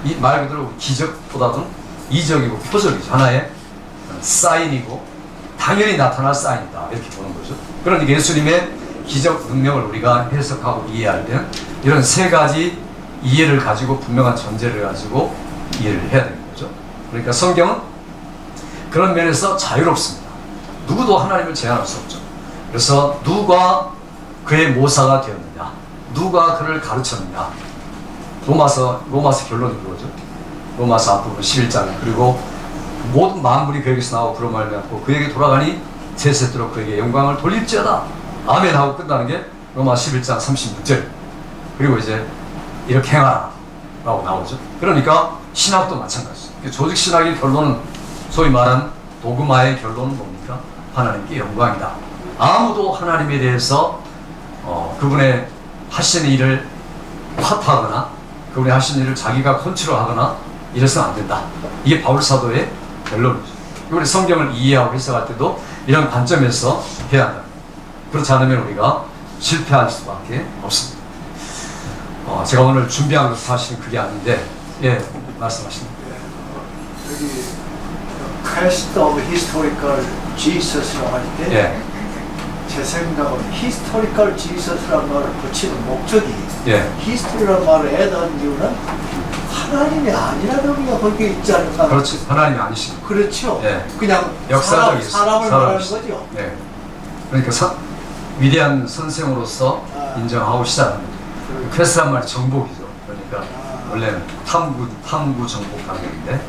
이 말 그대로 기적보다도 이적이고 표적이죠. 하나의 사인이고 당연히 나타날 사인이다, 이렇게 보는 거죠. 그러니까 예수님의 기적 능력을 우리가 해석하고 이해할 때는 이런 세 가지 이해를 가지고, 분명한 전제를 가지고 이해를 해야 되는 거죠. 그러니까 성경은 그런 면에서 자유롭습니다. 누구도 하나님을 제한할 수 없죠. 그래서 누가 그의 모사가 되었느냐, 누가 그를 가르쳤느냐, 로마서 결론이 그거죠. 로마서 앞부분 11장, 그리고 모든 만물이 그에게서 나오고 그런 말미암고 그에게 돌아가니 세세토록 그에게 영광을 돌릴지어다, 아멘 하고 끝나는 게 로마 11장 36절. 그리고 이제 이렇게 행하라 라고 나오죠. 그러니까 신학도 마찬가지죠. 조직 신학의 결론은, 소위 말하는 도그마의 결론은 뭡니까? 하나님께 영광이다. 아무도 하나님에 대해서 그분의 하신 일을 탓하거나 그분의 하신 일을 자기가 컨트롤하거나 이래서는 안 된다. 이게 바울 사도의 결론이죠. 우리 성경을 이해하고 해석할 때도 이런 관점에서 해야 한다. 그렇지 않으면 우리가 실패할 수밖에 없습니다. 제가 오늘 준비한 것 사실은 그게 아닌데, 예, 말씀하십니다. 여기 Quest of Historical Jesus라고 할 때, 제 생각은 Historical Jesus라는 말을 붙이는 목적이, History라는 말을 애다는 이유는 하나님이 아니라는 의미가 거기에 있지 않을까? 그렇지, 하나님이 아니십니다. 그렇죠. 그냥 사람을 말하는 거죠. 그러니까 위대한 선생으로서 인정하고 시작합니다. 퀘스트란 말이 정복이죠. 그러니까 원래는 탐구 정복 강령인데,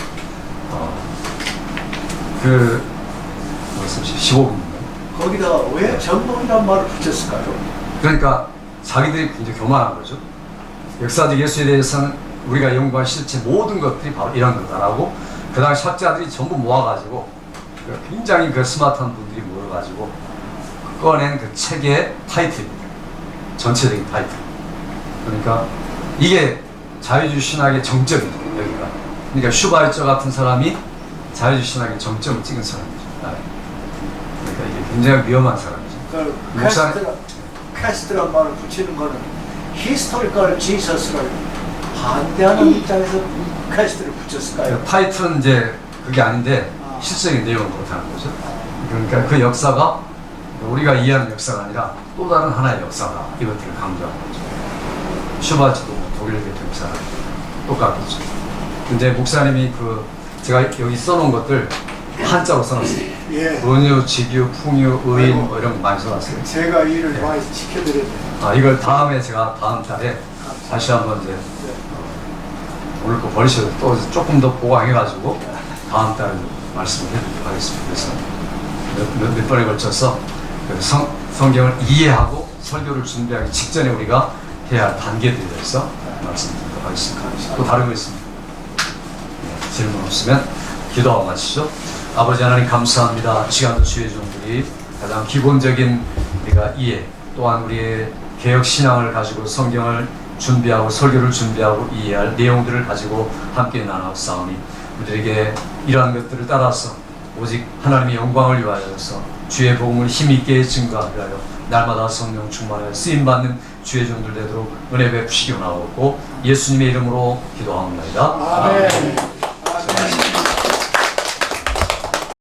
그 무슨 15분인가요? 거기다가 왜 정복이란 말을 붙였을까요? 그러니까 자기들이 굉장히 교만한 거죠. 역사적 예수에 대해서는 우리가 연구한 실체 모든 것들이 바로 이런 거다라고, 그 당시 학자들이 전부 모아가지고 굉장히 그 스마트한 분들이 모여가지고 들어가지고 꺼낸 그 책의 타이틀입니다. 전체적인 타이틀. 그러니까 이게 자유주의 신학의 정점이죠, 여기가. 그러니까 슈바이처 같은 사람이 자유주의 신학의 정점을 찍은 사람이죠. 그러니까 이게 굉장히 위험한 사람이죠. 그 캐스트란 말을 붙이는 거는 히스토리컬 지서스를 반대하는 입장에서 캐스트를 붙였을까요? 타이틀은 이제 그게 아닌데 실적인 내용을 그렇다는 거죠. 그러니까 그 역사가 우리가 이해하는 역사가 아니라 또 다른 하나의 역사다. 이것들을 강조하는 거죠. 슈바츠도 독일 대통령 역사가 똑같겠죠. 근데 목사님이 그 제가 여기 써놓은 것들 한자로 써놨어요. 예. 은유, 직유, 풍유, 의인 뭐 이런 거 많이 써놨어요. 제가 일을 많이 지켜드렸네요. 이걸 다음에 제가 다음 달에 다시 한번 이제 오늘 거 버리셔도 또 조금 더 보강해가지고 다음 달에 말씀을 해드리도록 하겠습니다. 그래서 몇 번에 걸쳐서 성경을 이해하고 설교를 준비하기 직전에 우리가 해야 할 단계들에 대해서 말씀드리도록 하겠습니다. 또 다른 거 있습니다. 질문 없으면 기도하고 마치죠. 아버지 하나님 감사합니다. 시간도 주의 종들이 가장 기본적인 우리가 이해 또한 우리의 개혁 신앙을 가지고 성경을 준비하고 설교를 준비하고 이해할 내용들을 가지고 함께 나누었사오니 우리에게 이러한 것들을 따라서 오직 하나님의 영광을 위하여서 주의 복음을 힘있게 증거하게 하여 날마다 성령 충만하여 쓰임받는 주의 종들 되도록 은혜 베푸시기 원하옵고 예수님의 이름으로 기도합니다. 아멘.